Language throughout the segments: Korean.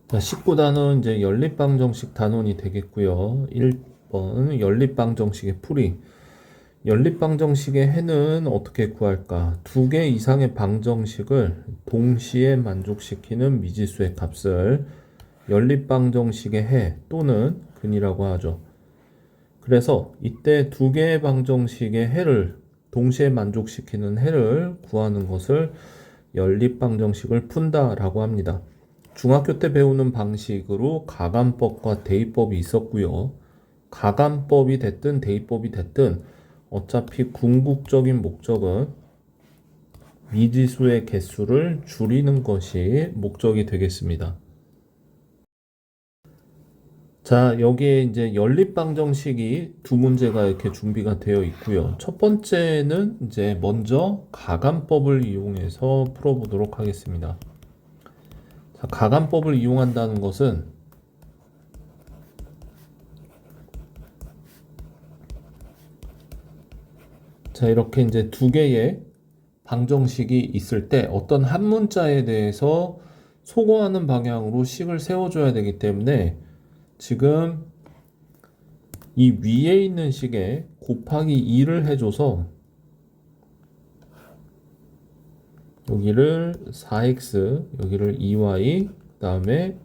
자, 19단은 이제 연립방정식 단원이 되겠고요. 1번 연립방정식의 풀이. 연립방정식의 해는 어떻게 구할까? 두 개 이상의 방정식을 동시에 만족시키는 미지수의 값을 연립방정식의 해 또는 근이라고 하죠. 그래서 이때 두 개의 방정식의 해를 동시에 만족시키는 해를 구하는 것을 연립방정식을 푼다라고 합니다. 중학교 때 배우는 방식으로 가감법과 대입법이 있었고요. 가감법이 됐든 대입법이 됐든 어차피 궁극적인 목적은 미지수의 개수를 줄이는 것이 목적이 되겠습니다. 자, 여기에 이제 연립방정식이 두 문제가 이렇게 준비가 되어 있고요. 첫 번째는 이제 먼저 가감법을 이용해서 풀어보도록 하겠습니다. 자, 가감법을 이용한다는 것은 자, 이렇게 이제 두 개의 방정식이 있을 때 어떤 한 문자에 대해서 소거하는 방향으로 식을 세워줘야 되기 때문에 지금 이 위에 있는 식에 곱하기 2를 해줘서 여기를 4x, 여기를 2y, 그 다음에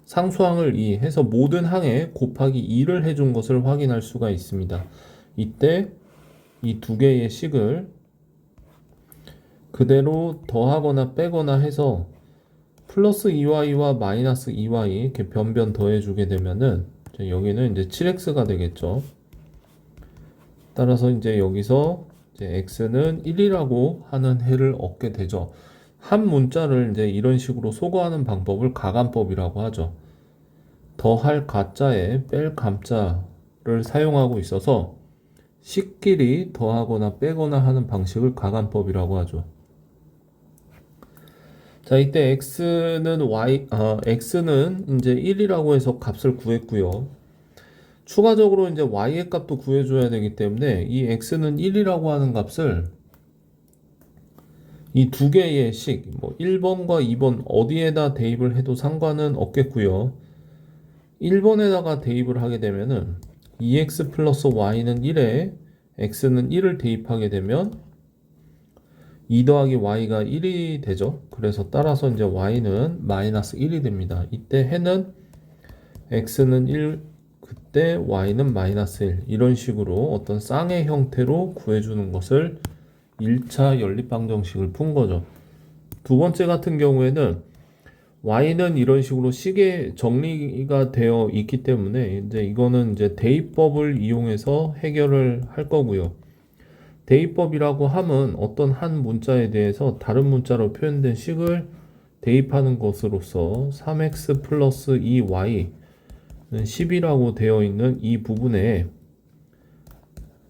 상수항을 2 해서 모든 항에 곱하기 2를 해준 것을 확인할 수가 있습니다. 이때 이 두 개의 식을 그대로 더하거나 빼거나 해서 플러스 2y와 마이너스 2y 이렇게 변변 더해주게 되면은 여기는 이제 7x가 되겠죠. 따라서 이제 여기서 이제 x는 1이라고 하는 해를 얻게 되죠. 한 문자를 이제 이런 식으로 소거하는 방법을 가감법이라고 하죠. 더할 가짜에 뺄 감자를 사용하고 있어서 식끼리 더하거나 빼거나 하는 방식을 가감법이라고 하죠. 자, 이때 x는 이제 1이라고 해서 값을 구했고요. 추가적으로 이제 y의 값도 구해줘야 되기 때문에 이 x는 1이라고 하는 값을 이 두 개의 식, 뭐 1번과 2번 어디에다 대입을 해도 상관은 없겠고요. 1번에다가 대입을 하게 되면은 2x 플러스 y는 1에 x는 1을 대입하게 되면 2 더하기 y가 1이 되죠. 그래서 따라서 이제 y는 마이너스 1이 됩니다. 이때 해는 x는 1, 그때 y는 마이너스 1 이런 식으로 어떤 쌍의 형태로 구해주는 것을 1차 연립방정식을 푼 거죠. 두 번째 같은 경우에는 y는 이런 식으로 식에 정리가 되어 있기 때문에 이제 이거는 이제 대입법을 이용해서 해결을 할 거고요. 대입법이라고 함은 어떤 한 문자에 대해서 다른 문자로 표현된 식을 대입하는 것으로서 3x 플러스 2y는 10이라고 되어 있는 이 부분에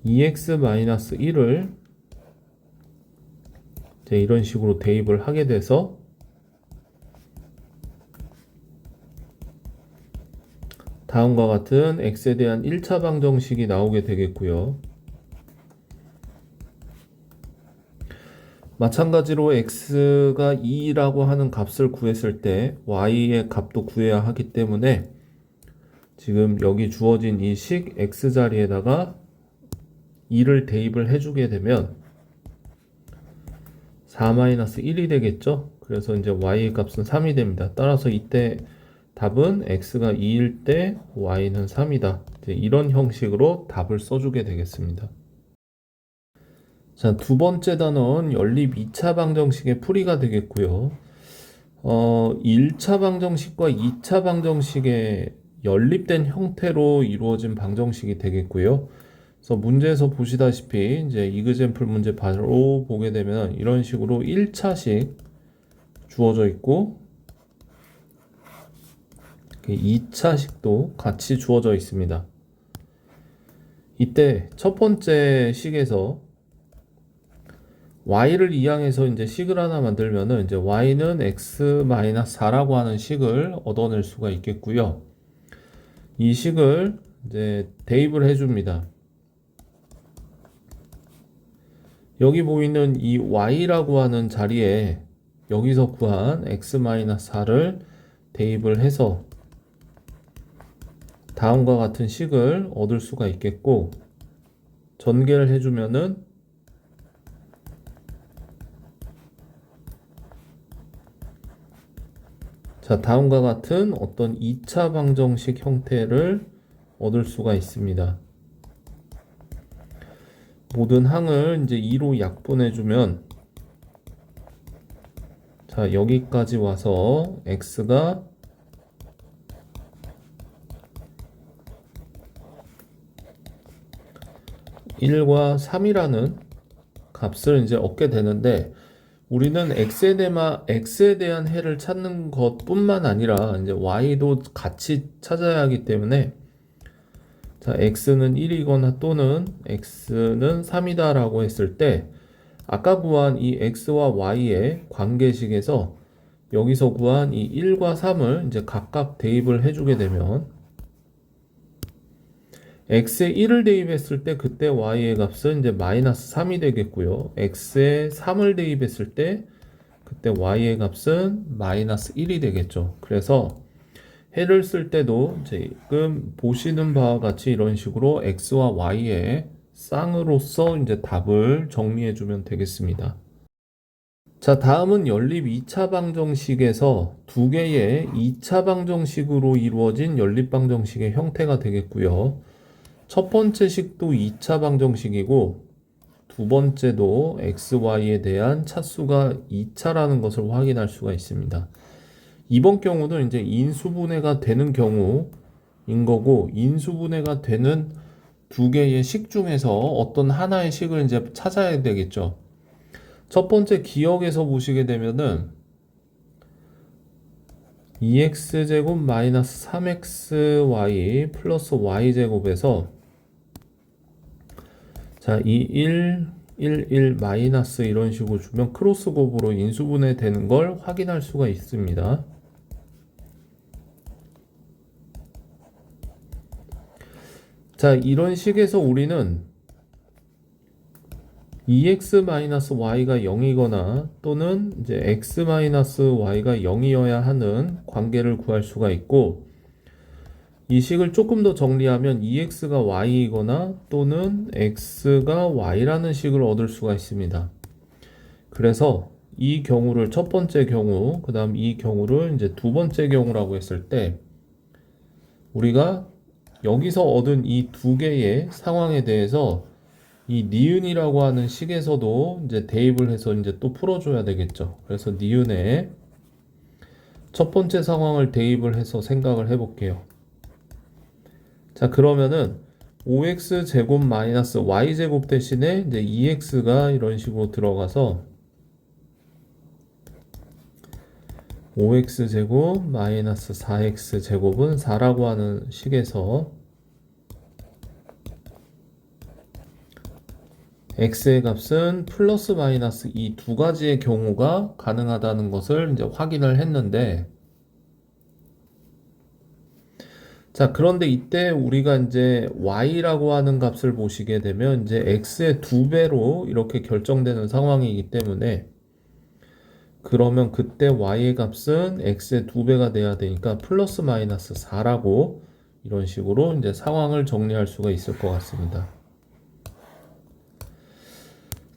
2x 마이너스 1을 이런 식으로 대입을 하게 돼서 다음과 같은 x에 대한 1차 방정식이 나오게 되겠고요. 마찬가지로 x가 2라고 하는 값을 구했을 때 y의 값도 구해야 하기 때문에 지금 여기 주어진 이 식 x자리에다가 2를 대입을 해주게 되면 4-1이 되겠죠. 그래서 이제 y의 값은 3이 됩니다. 따라서 이때 답은 x가 2일 때 y는 3이다. 이런 형식으로 답을 써주게 되겠습니다. 자, 두 번째 단원 연립 2차 방정식의 풀이가 되겠고요. 1차 방정식과 2차 방정식의 연립된 형태로 이루어진 방정식이 되겠고요. 그래서 문제에서 보시다시피 이제 이그젠플 문제 바로 보게 되면 이런 식으로 1차식 주어져 있고 2차식도 같이 주어져 있습니다. 이때 첫 번째 식에서 y를 이항해서 이제 식을 하나 만들면은 이제 y는 x-4라고 하는 식을 얻어낼 수가 있겠고요. 이 식을 이제 대입을 해줍니다. 여기 보이는 이 y라고 하는 자리에 여기서 구한 x-4를 대입을 해서 다음과 같은 식을 얻을 수가 있겠고, 전개를 해주면은 자, 다음과 같은 어떤 2차 방정식 형태를 얻을 수가 있습니다. 모든 항을 이제 2로 약분해주면, 자, 여기까지 와서 x가 1과 3이라는 값을 이제 얻게 되는데, 우리는 x에 대한 해를 찾는 것뿐만 아니라 이제 y도 같이 찾아야 하기 때문에, 자, x는 1이거나 또는 x는 3이다 라고 했을 때, 아까 구한 이 x와 y의 관계식에서 여기서 구한 이 1과 3을 이제 각각 대입을 해주게 되면, x에 1을 대입했을 때 그때 y의 값은 이제 마이너스 3이 되겠고요. x에 3을 대입했을 때 그때 y의 값은 마이너스 1이 되겠죠. 그래서 해를 쓸 때도 지금 보시는 바와 같이 이런 식으로 x와 y의 쌍으로서 이제 답을 정리해 주면 되겠습니다. 자, 다음은 연립 2차 방정식에서 두 개의 2차 방정식으로 이루어진 연립 방정식의 형태가 되겠고요. 첫 번째 식도 2차 방정식이고 두 번째도 xy에 대한 차수가 2차라는 것을 확인할 수가 있습니다. 이번 경우는 이제 인수분해가 되는 경우인 거고, 인수분해가 되는 두 개의 식 중에서 어떤 하나의 식을 이제 찾아야 되겠죠. 첫 번째 기억에서 보시게 되면은 2x제곱 마이너스 3xy 플러스 y제곱에서 자, 1, 1 마이너스 이런 식으로 주면 크로스 곱으로 인수분해 되는 걸 확인할 수가 있습니다. 자, 이런 식에서 우리는 2x-y가 0이거나 또는 이제 x-y가 0이어야 하는 관계를 구할 수가 있고, 이 식을 조금 더 정리하면 2x가 y이거나 또는 x가 y라는 식을 얻을 수가 있습니다. 그래서 이 경우를 첫 번째 경우, 그 다음 이 경우를 이제 두 번째 경우라고 했을 때, 우리가 여기서 얻은 이 두 개의 상황에 대해서 이 니은이라고 하는 식에서도 이제 대입을 해서 이제 또 풀어줘야 되겠죠. 그래서 니은에 첫 번째 상황을 대입을 해서 생각을 해볼게요. 자, 그러면은 5x 제곱 마이너스 y 제곱 대신에 이제 2x가 이런 식으로 들어가서 5x 제곱 마이너스 4x 제곱은 4라고 하는 식에서 x의 값은 플러스 마이너스 이 두 가지의 경우가 가능하다는 것을 이제 확인을 했는데, 자, 그런데 이때 우리가 이제 y라고 하는 값을 보시게 되면 이제 x의 2배로 이렇게 결정되는 상황이기 때문에, 그러면 그때 y의 값은 x의 2배가 돼야 되니까 플러스 마이너스 4라고 이런 식으로 이제 상황을 정리할 수가 있을 것 같습니다.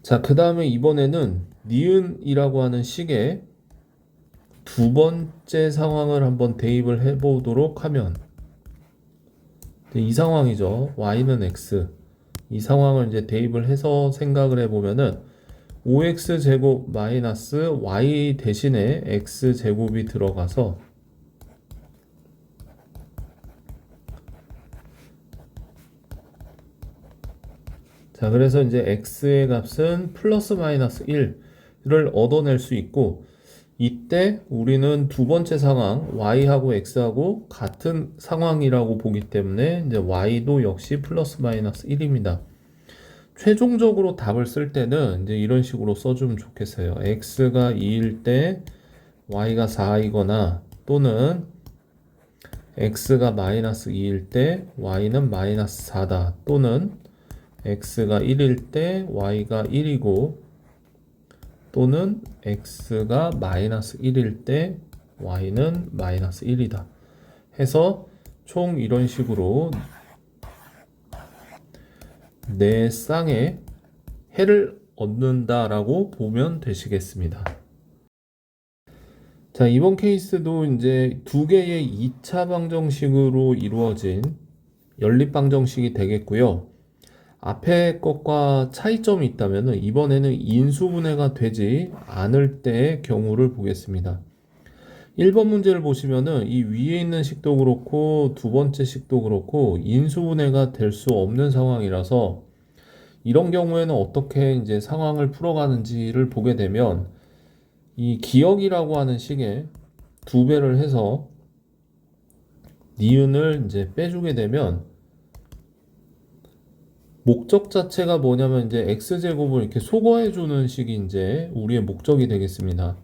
자, 그 다음에 이번에는 니은이라고 하는 식의 두 번째 상황을 한번 대입을 해 보도록 하면, 이 상황이죠. y는 x. 이 상황을 이제 대입을 해서 생각을 해보면은 5x 제곱 마이너스 y 대신에 x 제곱이 들어가서, 자, 그래서 이제 x의 값은 플러스 마이너스 1을 얻어낼 수 있고, 이때 우리는 두 번째 상황 y하고 x하고 같은 상황이라고 보기 때문에 이제 y도 역시 플러스 마이너스 1입니다. 최종적으로 답을 쓸 때는 이제 이런 식으로 써주면 좋겠어요. x가 2일 때 y가 4이거나 또는 x가 마이너스 2일 때 y는 마이너스 4다, 또는 x가 1일 때 y가 1이고 또는 x가 마이너스 1일 때 y는 마이너스 1이다 해서 총 이런 식으로 네 쌍의 해를 얻는다라고 보면 되시겠습니다. 자, 이번 케이스도 이제 두 개의 2차 방정식으로 이루어진 연립 방정식이 되겠고요. 앞에 것과 차이점이 있다면 이번에는 인수분해가 되지 않을 때의 경우를 보겠습니다. 1번 문제를 보시면은 이 위에 있는 식도 그렇고 두 번째 식도 그렇고 인수분해가 될 수 없는 상황이라서 이런 경우에는 어떻게 이제 상황을 풀어가는지를 보게 되면 이 기억이라고 하는 식에 두 배를 해서 니은을 이제 빼주게 되면 목적 자체가 뭐냐면 이제 x제곱을 이렇게 소거해주는 식이 이제 우리의 목적이 되겠습니다.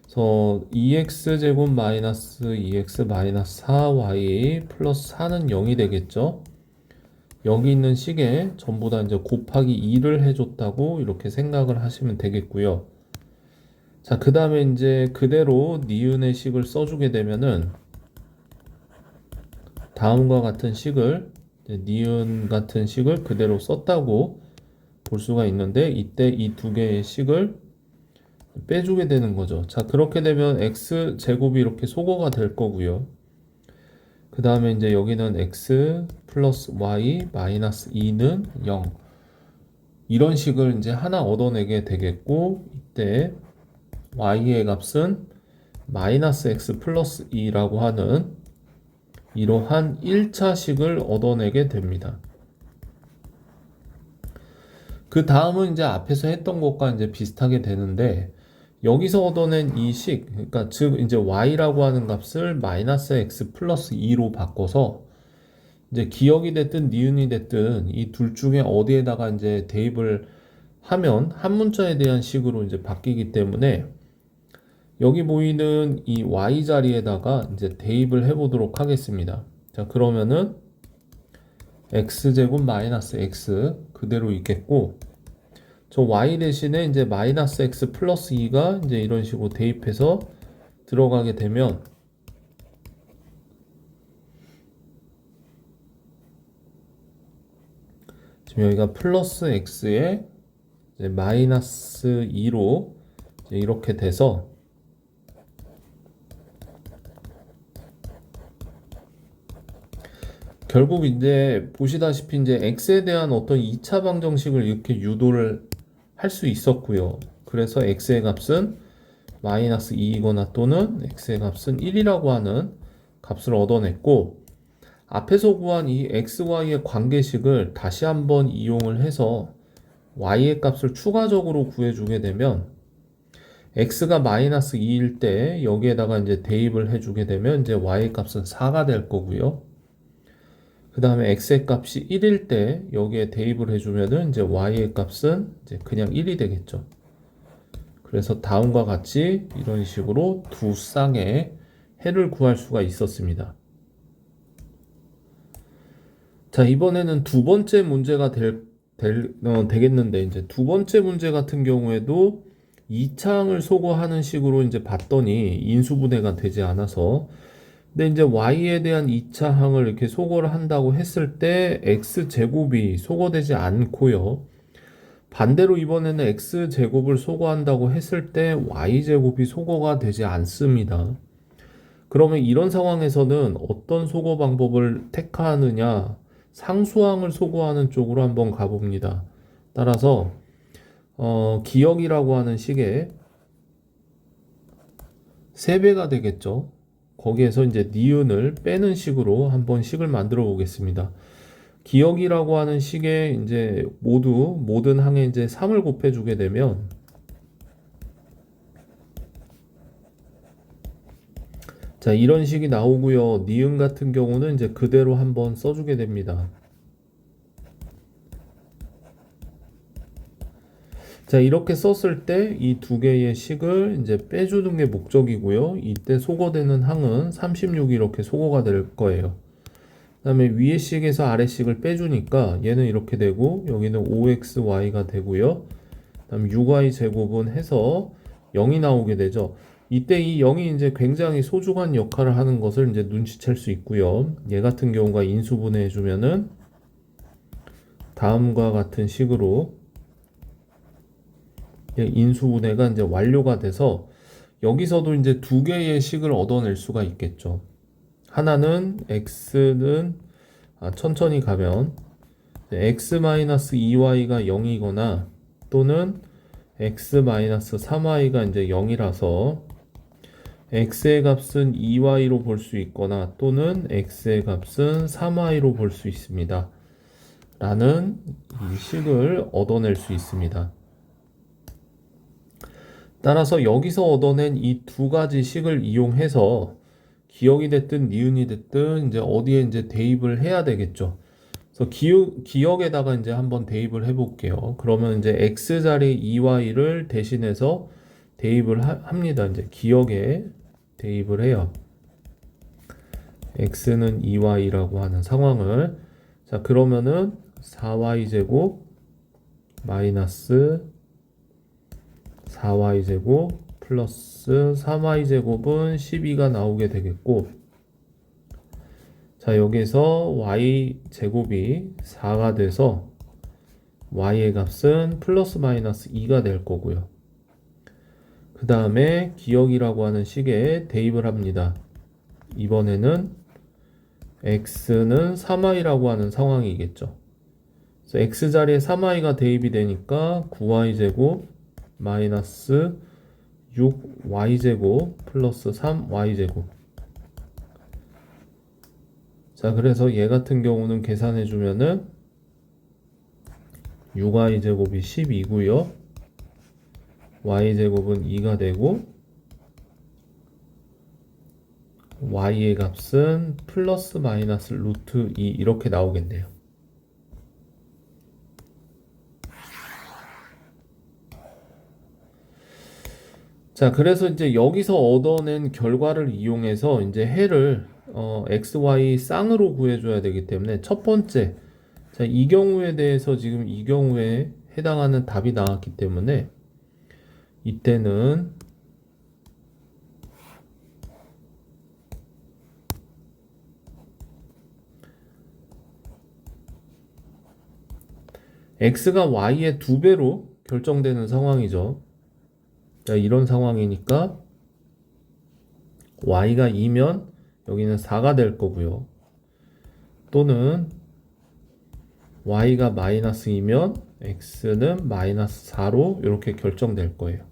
그래서 2x제곱 마이너스 2x 마이너스 4y 플러스 4는 0이 되겠죠. 여기 있는 식에 전부 다 이제 곱하기 2를 해줬다고 이렇게 생각을 하시면 되겠고요. 자, 그 다음에 이제 그대로 니은의 식을 써주게 되면은 다음과 같은 식을 니은 같은 식을 그대로 썼다고 볼 수가 있는데 이때 이 두 개의 식을 빼주게 되는 거죠. 자, 그렇게 되면 x 제곱이 이렇게 소거가 될 거고요. 그 다음에 이제 여기는 x 플러스 y 마이너스 2는 0 이런 식을 이제 하나 얻어내게 되겠고 이때 y의 값은 마이너스 x 플러스 2라고 하는 이러한 1차식을 얻어내게 됩니다. 그 다음은 이제 앞에서 했던 것과 이제 비슷하게 되는데 여기서 얻어낸 이 식, 그러니까 즉 이제 y라고 하는 값을 마이너스 x 플러스 2로 바꿔서 이제 기억이 됐든 니은이 됐든 이 둘 중에 어디에다가 이제 대입을 하면 한 문자에 대한 식으로 이제 바뀌기 때문에 여기 보이는 이 y 자리에다가 이제 대입을 해 보도록 하겠습니다. 자, 그러면은 x제곱 마이너스 x 그대로 있겠고 저 y 대신에 이제 마이너스 x 플러스 2가 이제 이런 식으로 대입해서 들어가게 되면 지금 여기가 플러스 x에 이제 마이너스 2로 이제 이렇게 돼서 결국 이제 보시다시피 이제 x에 대한 어떤 2차 방정식을 이렇게 유도를 할 수 있었고요. 그래서 x의 값은 마이너스 2이거나 또는 x의 값은 1이라고 하는 값을 얻어냈고 앞에서 구한 이 xy의 관계식을 다시 한번 이용을 해서 y의 값을 추가적으로 구해주게 되면 x가 마이너스 2일 때 여기에다가 이제 대입을 해주게 되면 이제 y의 값은 4가 될 거고요. 그 다음에 x의 값이 1일 때 여기에 대입을 해주면은 이제 y의 값은 이제 그냥 1이 되겠죠. 그래서 다음과 같이 이런 식으로 두 쌍의 해를 구할 수가 있었습니다. 자, 이번에는 두 번째 문제가 되겠는데 이제 두 번째 문제 같은 경우에도 2차항을 소거하는 식으로 이제 봤더니 인수분해가 되지 않아서 근데 이제 y에 대한 2차 항을 이렇게 소거를 한다고 했을 때 x제곱이 소거되지 않고요. 반대로 이번에는 x제곱을 소거한다고 했을 때 y제곱이 소거가 되지 않습니다. 그러면 이런 상황에서는 어떤 소거 방법을 택하느냐? 상수항을 소거하는 쪽으로 한번 가봅니다. 따라서 기억이라고 하는 식에 3배가 되겠죠. 거기에서 이제 니은을 빼는 식으로 한번 식을 만들어 보겠습니다. 기억이라고 하는 식에 이제 모든 항에 이제 3을 곱해 주게 되면 자, 이런 식이 나오고요. 니은 같은 경우는 이제 그대로 한번 써주게 됩니다. 자, 이렇게 썼을 때 이 두 개의 식을 이제 빼주는 게 목적이고요. 이때 소거되는 항은 36이 이렇게 소거가 될 거예요. 그 다음에 위의 식에서 아래 식을 빼주니까 얘는 이렇게 되고 여기는 5xy가 되고요. 그 다음 6y 제곱은 해서 0이 나오게 되죠. 이때 이 0이 이제 굉장히 소중한 역할을 하는 것을 이제 눈치챌 수 있고요. 얘 같은 경우가 인수분해 해주면은 다음과 같은 식으로 인수분해가 이제 완료가 돼서 여기서도 이제 두 개의 식을 얻어낼 수가 있겠죠. 하나는 x는 천천히 가면 x-2y가 0이거나 또는 x-3y가 이제 0이라서 x의 값은 2y로 볼 수 있거나 또는 x의 값은 3y로 볼 수 있습니다. 라는 이 식을 얻어낼 수 있습니다. 따라서 여기서 얻어낸 이 두 가지 식을 이용해서 기억이 됐든 니은이 됐든 이제 어디에 이제 대입을 해야 되겠죠. 그래서 기억에다가 이제 한번 대입을 해볼게요. 그러면 이제 x 자리 2y를 대신해서 대입을 합니다. 이제 기억에 대입을 해요. x는 2y라고 하는 상황을. 자, 그러면은 4y제곱 마이너스 4y제곱 플러스 3y제곱은 12가 나오게 되겠고, 자, 여기서 y제곱이 4가 돼서 y의 값은 플러스 마이너스 2가 될 거고요. 그 다음에 기억이라고 하는 식에 대입을 합니다. 이번에는 x는 3y라고 하는 상황이겠죠. 그래서 x자리에 3y가 대입이 되니까 9y제곱 마이너스 6y제곱 플러스 3y제곱. 자, 그래서 얘 같은 경우는 계산해 주면은 6y제곱이 12고요. y제곱은 2가 되고 y의 값은 플러스 마이너스 루트 2 이렇게 나오겠네요. 자, 그래서 이제 여기서 얻어낸 결과를 이용해서 이제 해를 x, y 쌍으로 구해줘야 되기 때문에 첫 번째, 자, 이 경우에 대해서 지금 이 경우에 해당하는 답이 나왔기 때문에 이때는 x가 y의 2배로 결정되는 상황이죠. 자, 이런 상황이니까 y가 2면 여기는 4가 될 거고요. 또는 y가 마이너스 2면 x는 마이너스 4로 이렇게 결정될 거예요.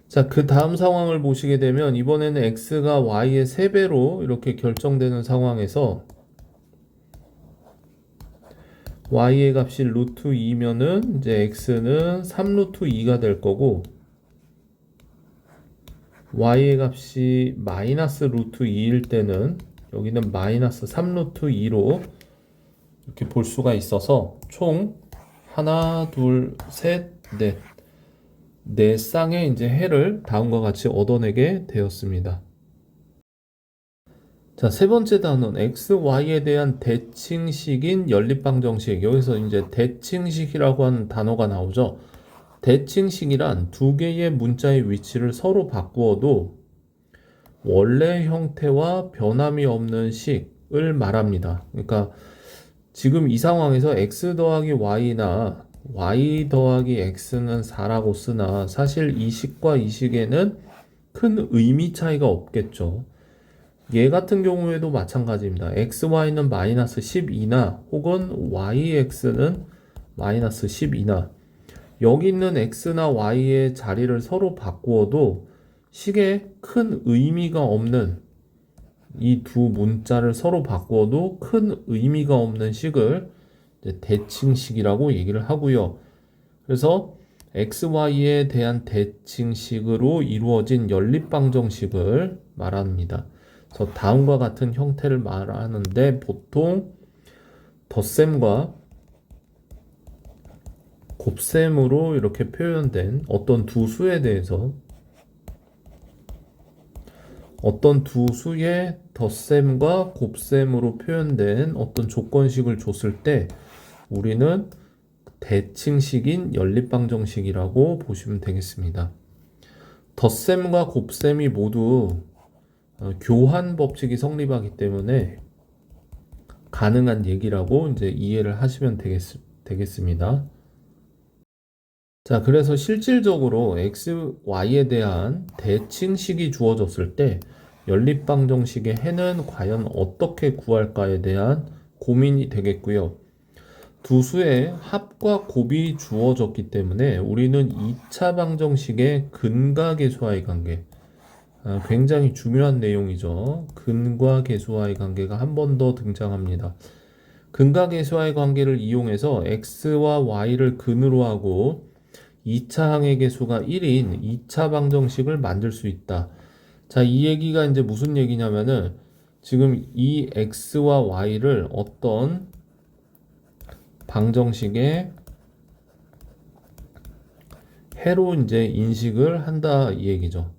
자, 그 다음 상황을 보시게 되면 이번에는 x가 y의 3배로 이렇게 결정되는 상황에서 y의 값이 루트 2면은 이제 x는 3 루트 2가 될 거고, y의 값이 마이너스 루트 2일 때는 여기는 마이너스 3 루트 2로 이렇게 볼 수가 있어서 총 하나, 둘, 셋, 넷, 네 쌍의 이제 해를 다음과 같이 얻어내게 되었습니다. 자, 세 번째 단원 x, y에 대한 대칭식인 연립방정식. 여기서 이제 대칭식이라고 하는 단어가 나오죠. 대칭식이란 두 개의 문자의 위치를 서로 바꾸어도 원래 형태와 변함이 없는 식을 말합니다. 그러니까 지금 이 상황에서 x 더하기 y나 y 더하기 x는 4라고 쓰나 사실 이 식과 이 식에는 큰 의미 차이가 없겠죠. 얘 같은 경우에도 마찬가지입니다. xy는 마이너스 12나 혹은 yx는 마이너스 12나 여기 있는 x나 y의 자리를 서로 바꾸어도 식에 큰 의미가 없는 이 두 문자를 서로 바꾸어도 큰 의미가 없는 식을 이제 대칭식이라고 얘기를 하고요. 그래서 x, y에 대한 대칭식으로 이루어진 연립방정식을 말합니다. 그래서 다음과 같은 형태를 말하는데 보통 덧셈과 곱셈으로 이렇게 표현된 어떤 두 수에 대해서 어떤 두 수의 덧셈과 곱셈으로 표현된 어떤 조건식을 줬을 때 우리는 대칭식인 연립방정식이라고 보시면 되겠습니다. 덧셈과 곱셈이 모두 교환 법칙이 성립하기 때문에 가능한 얘기라고 이제 이해를 하시면 되겠습니다. 자, 그래서 실질적으로 x, y에 대한 대칭식이 주어졌을 때 연립방정식의 해는 과연 어떻게 구할까에 대한 고민이 되겠고요. 두 수의 합과 곱이 주어졌기 때문에 우리는 2차 방정식의 근과 계수와의 관계, 굉장히 중요한 내용이죠. 근과 계수와의 관계가 한 번 더 등장합니다. 근과 계수와의 관계를 이용해서 x와 y를 근으로 하고 2차 항의 계수가 1인 2차 방정식을 만들 수 있다. 자, 이 얘기가 이제 무슨 얘기냐면은 지금 이 x와 y를 어떤 방정식의 해로 이제 인식을 한다 이 얘기죠.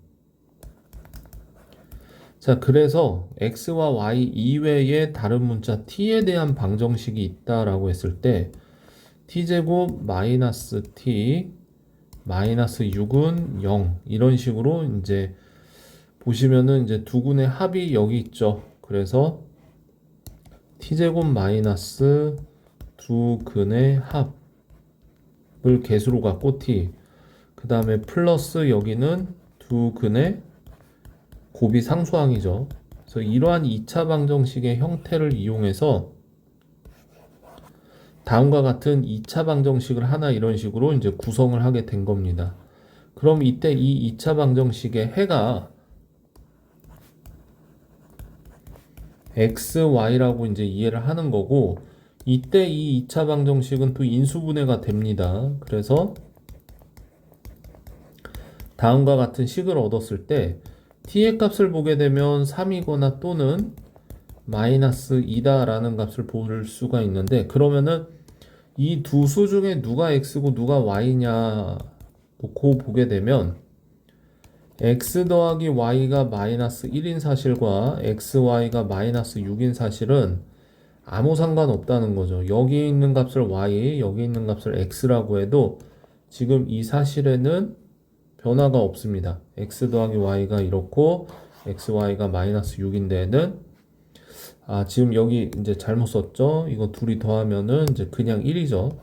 자, 그래서 x와 y 이외에 다른 문자 t에 대한 방정식이 있다라고 했을 때 t제곱 마이너스 t 마이너스 6은 0 이런 식으로 이제 보시면은 이제 두 근의 합이 여기 있죠. 그래서 t제곱 마이너스 두 근의 합을 개수로 갖고 t 그 다음에 플러스 여기는 두 근의 곱이 상수항이죠. 그래서 이러한 2차 방정식의 형태를 이용해서 다음과 같은 2차 방정식을 하나 이런 식으로 이제 구성을 하게 된 겁니다. 그럼 이때 이 2차 방정식의 해가 x, y라고 이제 이해를 하는 거고 이때 이 2차 방정식은 또 인수분해가 됩니다. 그래서 다음과 같은 식을 얻었을 때 t의 값을 보게 되면 3이거나 또는 마이너스 2다 라는 값을 볼 수가 있는데 그러면은 이 두 수 중에 누가 x고 누가 y냐 놓고 보게 되면 x 더하기 y가 마이너스 1인 사실과 xy가 마이너스 6인 사실은 아무 상관없다는 거죠. 여기 있는 값을 y, 여기 있는 값을 x라고 해도 지금 이 사실에는 변화가 없습니다. x 더하기 y가 이렇고 xy가 마이너스 6인데는 지금 여기 이제 잘못 썼죠. 이거 둘이 더하면은 이제 그냥 1이죠.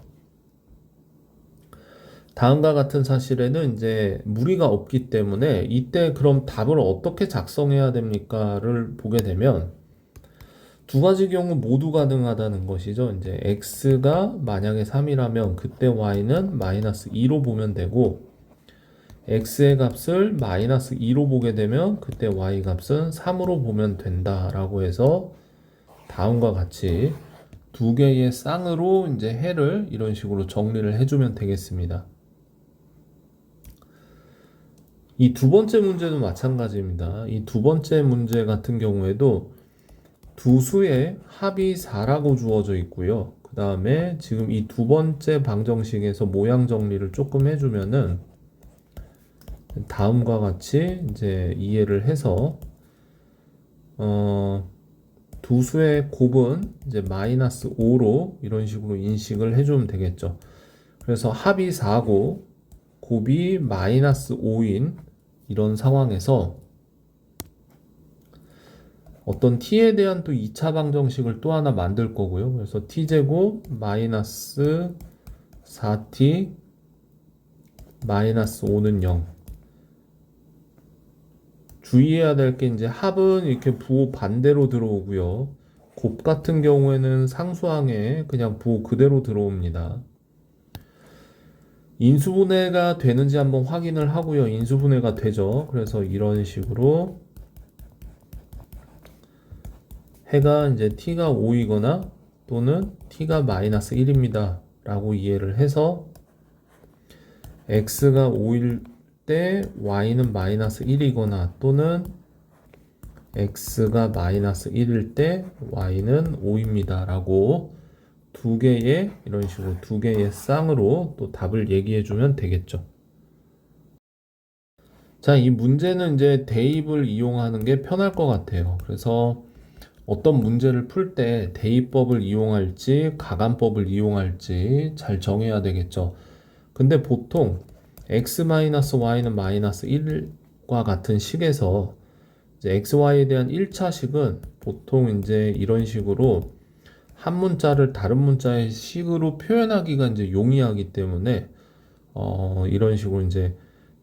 다음과 같은 사실에는 이제 무리가 없기 때문에 이때 그럼 답을 어떻게 작성해야 됩니까를 보게 되면 두 가지 경우 모두 가능하다는 것이죠. 이제 x가 만약에 3이라면 그때 y는 마이너스 2로 보면 되고 x의 값을 마이너스 2로 보게 되면 그때 y 값은 3으로 보면 된다라고 해서 다음과 같이 두 개의 쌍으로 이제 해를 이런 식으로 정리를 해주면 되겠습니다. 이 두 번째 문제도 마찬가지입니다. 이 두 번째 문제 같은 경우에도 두 수의 합이 4라고 주어져 있고요. 그 다음에 지금 이 두 번째 방정식에서 모양 정리를 조금 해주면은 다음과 같이 이제 이해를 해서 두 수의 곱은 이제 마이너스 5로 이런 식으로 인식을 해주면 되겠죠. 그래서 합이 4고 곱이 마이너스 5인 이런 상황에서 어떤 t에 대한 또 2차 방정식을 또 하나 만들 거고요. 그래서 t제곱 마이너스 4t 마이너스 5는 0. 주의해야 될 게 이제 합은 이렇게 부호 반대로 들어오고요. 곱 같은 경우에는 상수항에 그냥 부호 그대로 들어옵니다. 인수분해가 되는지 한번 확인을 하고요. 인수분해가 되죠. 그래서 이런 식으로 해가 이제 t가 5이거나 또는 t가 마이너스 1입니다. 라고 이해를 해서 x가 5일 때 y는 마이너스 1이거나 또는 x가 마이너스 1일 때 y는 5입니다. 라고 두 개의 이런 식으로 두 개의 쌍으로 또 답을 얘기해 주면 되겠죠. 자, 이 문제는 이제 대입을 이용하는 게 편할 것 같아요. 그래서 어떤 문제를 풀 때 대입법을 이용할지 가감법을 이용할지 잘 정해야 되겠죠. 근데 보통 x-y는 마이너스 1과 같은 식에서 이제 xy에 대한 1차식은 보통 이제 이런 식으로 한 문자를 다른 문자의 식으로 표현하기가 이제 용이하기 때문에 이런 식으로 이제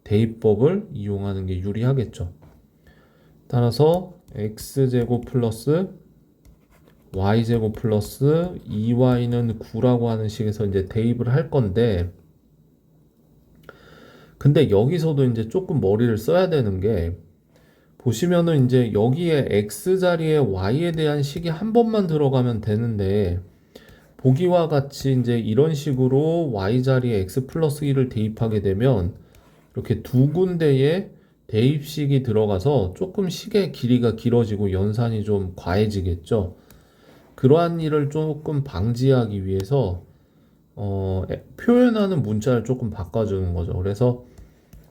대입법을 이용하는 게 유리하겠죠. 따라서 x제곱 플러스 y제곱 플러스 2y는 9라고 하는 식에서 이제 대입을 할 건데, 근데 여기서도 이제 조금 머리를 써야 되는 게, 보시면은 이제 여기에 x 자리에 y에 대한 식이 한 번만 들어가면 되는데, 보기와 같이 이제 이런 식으로 y 자리에 x 플러스 1을 대입하게 되면 이렇게 두 군데에 대입식이 들어가서 조금 식의 길이가 길어지고 연산이 좀 과해지겠죠. 그러한 일을 조금 방지하기 위해서 표현하는 문자를 조금 바꿔주는 거죠. 그래서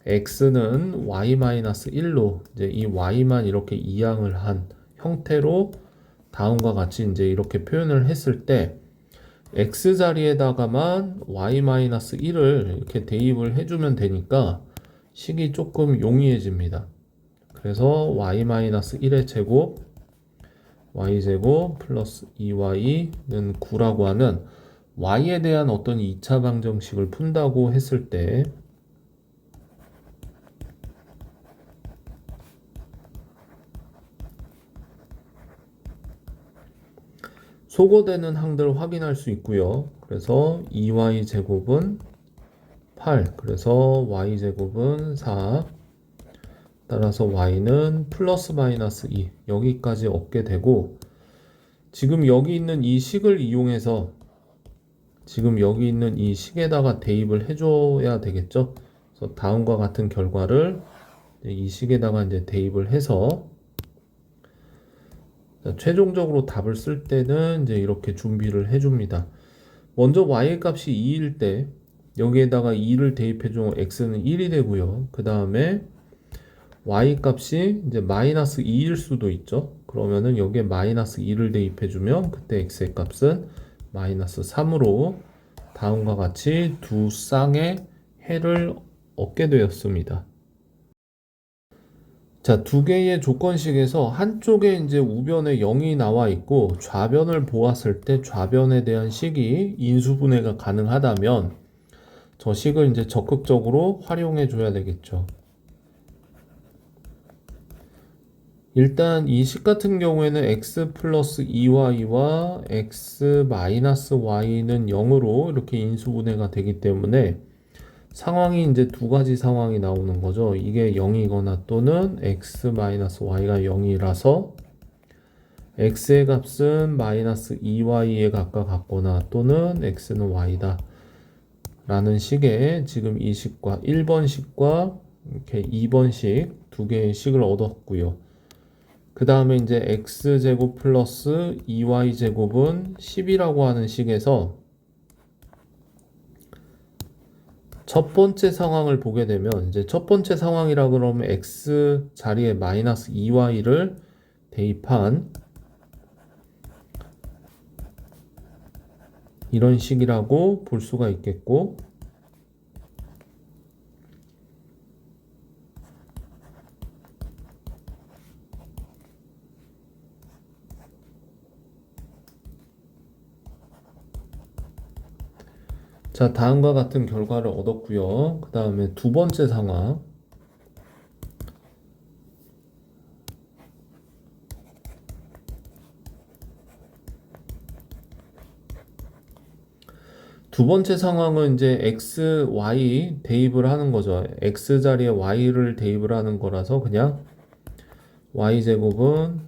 x는 y-1로 이제 이 y만 이렇게 이항을 한 형태로 다음과 같이 이제 이렇게 표현을 했을 때 x 자리에다가만 y-1을 이렇게 대입을 해주면 되니까 식이 조금 용이해집니다. 그래서 y-1의 제곱 y제곱 플러스 2y는 9라고 하는 y에 대한 어떤 2차 방정식을 푼다고 했을 때 소거되는 항들 확인할 수 있고요. 그래서 2y제곱은 8, 그래서 y제곱은 4, 따라서 y는 플러스 마이너스 2 여기까지 얻게 되고, 지금 여기 있는 이 식을 이용해서 지금 여기 있는 이 식에다가 대입을 해줘야 되겠죠. 그래서 다음과 같은 결과를 이 식에다가 이제 대입을 해서 최종적으로 답을 쓸 때는 이제 이렇게 준비를 해줍니다. 먼저 y의 값이 2일 때 여기에다가 2를 대입해주면 x는 1이 되고요. 그 다음에 y 값이 이제 마이너스 2일 수도 있죠. 그러면은 여기에 마이너스 2를 대입해주면 그때 x의 값은 마이너스 3으로 다음과 같이 두 쌍의 해를 얻게 되었습니다. 자, 두 개의 조건식에서 한쪽에 이제 우변에 0이 나와 있고 좌변을 보았을 때 좌변에 대한 식이 인수분해가 가능하다면 저 식을 이제 적극적으로 활용해 줘야 되겠죠. 일단 이 식 같은 경우에는 x 플러스 2y와 x 마이너스 y는 0으로 이렇게 인수분해가 되기 때문에 상황이 이제 두 가지 상황이 나오는 거죠. 이게 0이거나 또는 x 마이너스 y가 0이라서 x의 값은 마이너스 2y에 가깝거나 또는 x는 y다 라는 식의 지금 이 식과 1번 식과 이렇게 2번 식 두 개의 식을 얻었고요. 그 다음에 이제 x제곱 플러스 2y제곱은 10이라고 하는 식에서 첫 번째 상황을 보게 되면 이제 첫 번째 상황이라 그러면 x 자리에 마이너스 2y를 대입한 이런 식이라고 볼 수가 있겠고, 자, 다음과 같은 결과를 얻었고요. 그 다음에 두 번째 상황. 두 번째 상황은 이제 x, y 대입을 하는 거죠. x 자리에 y를 대입을 하는 거라서 그냥 y제곱은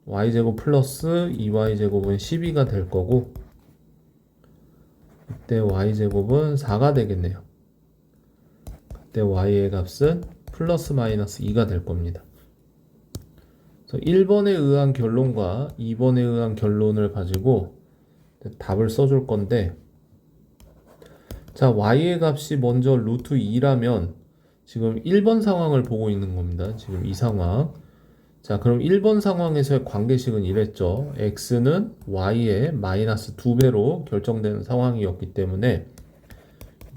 y제곱 플러스 2y제곱은 12가 될 거고, 그때 y제곱은 4가 되겠네요. 그때 y의 값은 플러스 마이너스 2가 될 겁니다. 그래서 1번에 의한 결론과 2번에 의한 결론을 가지고 답을 써줄 건데, 자, y의 값이 먼저 루트 2라면 지금 1번 상황을 보고 있는 겁니다. 지금 이 상황. 자, 그럼 1번 상황에서의 관계식은 이랬죠. x는 y의 마이너스 2배로 결정되는 상황이었기 때문에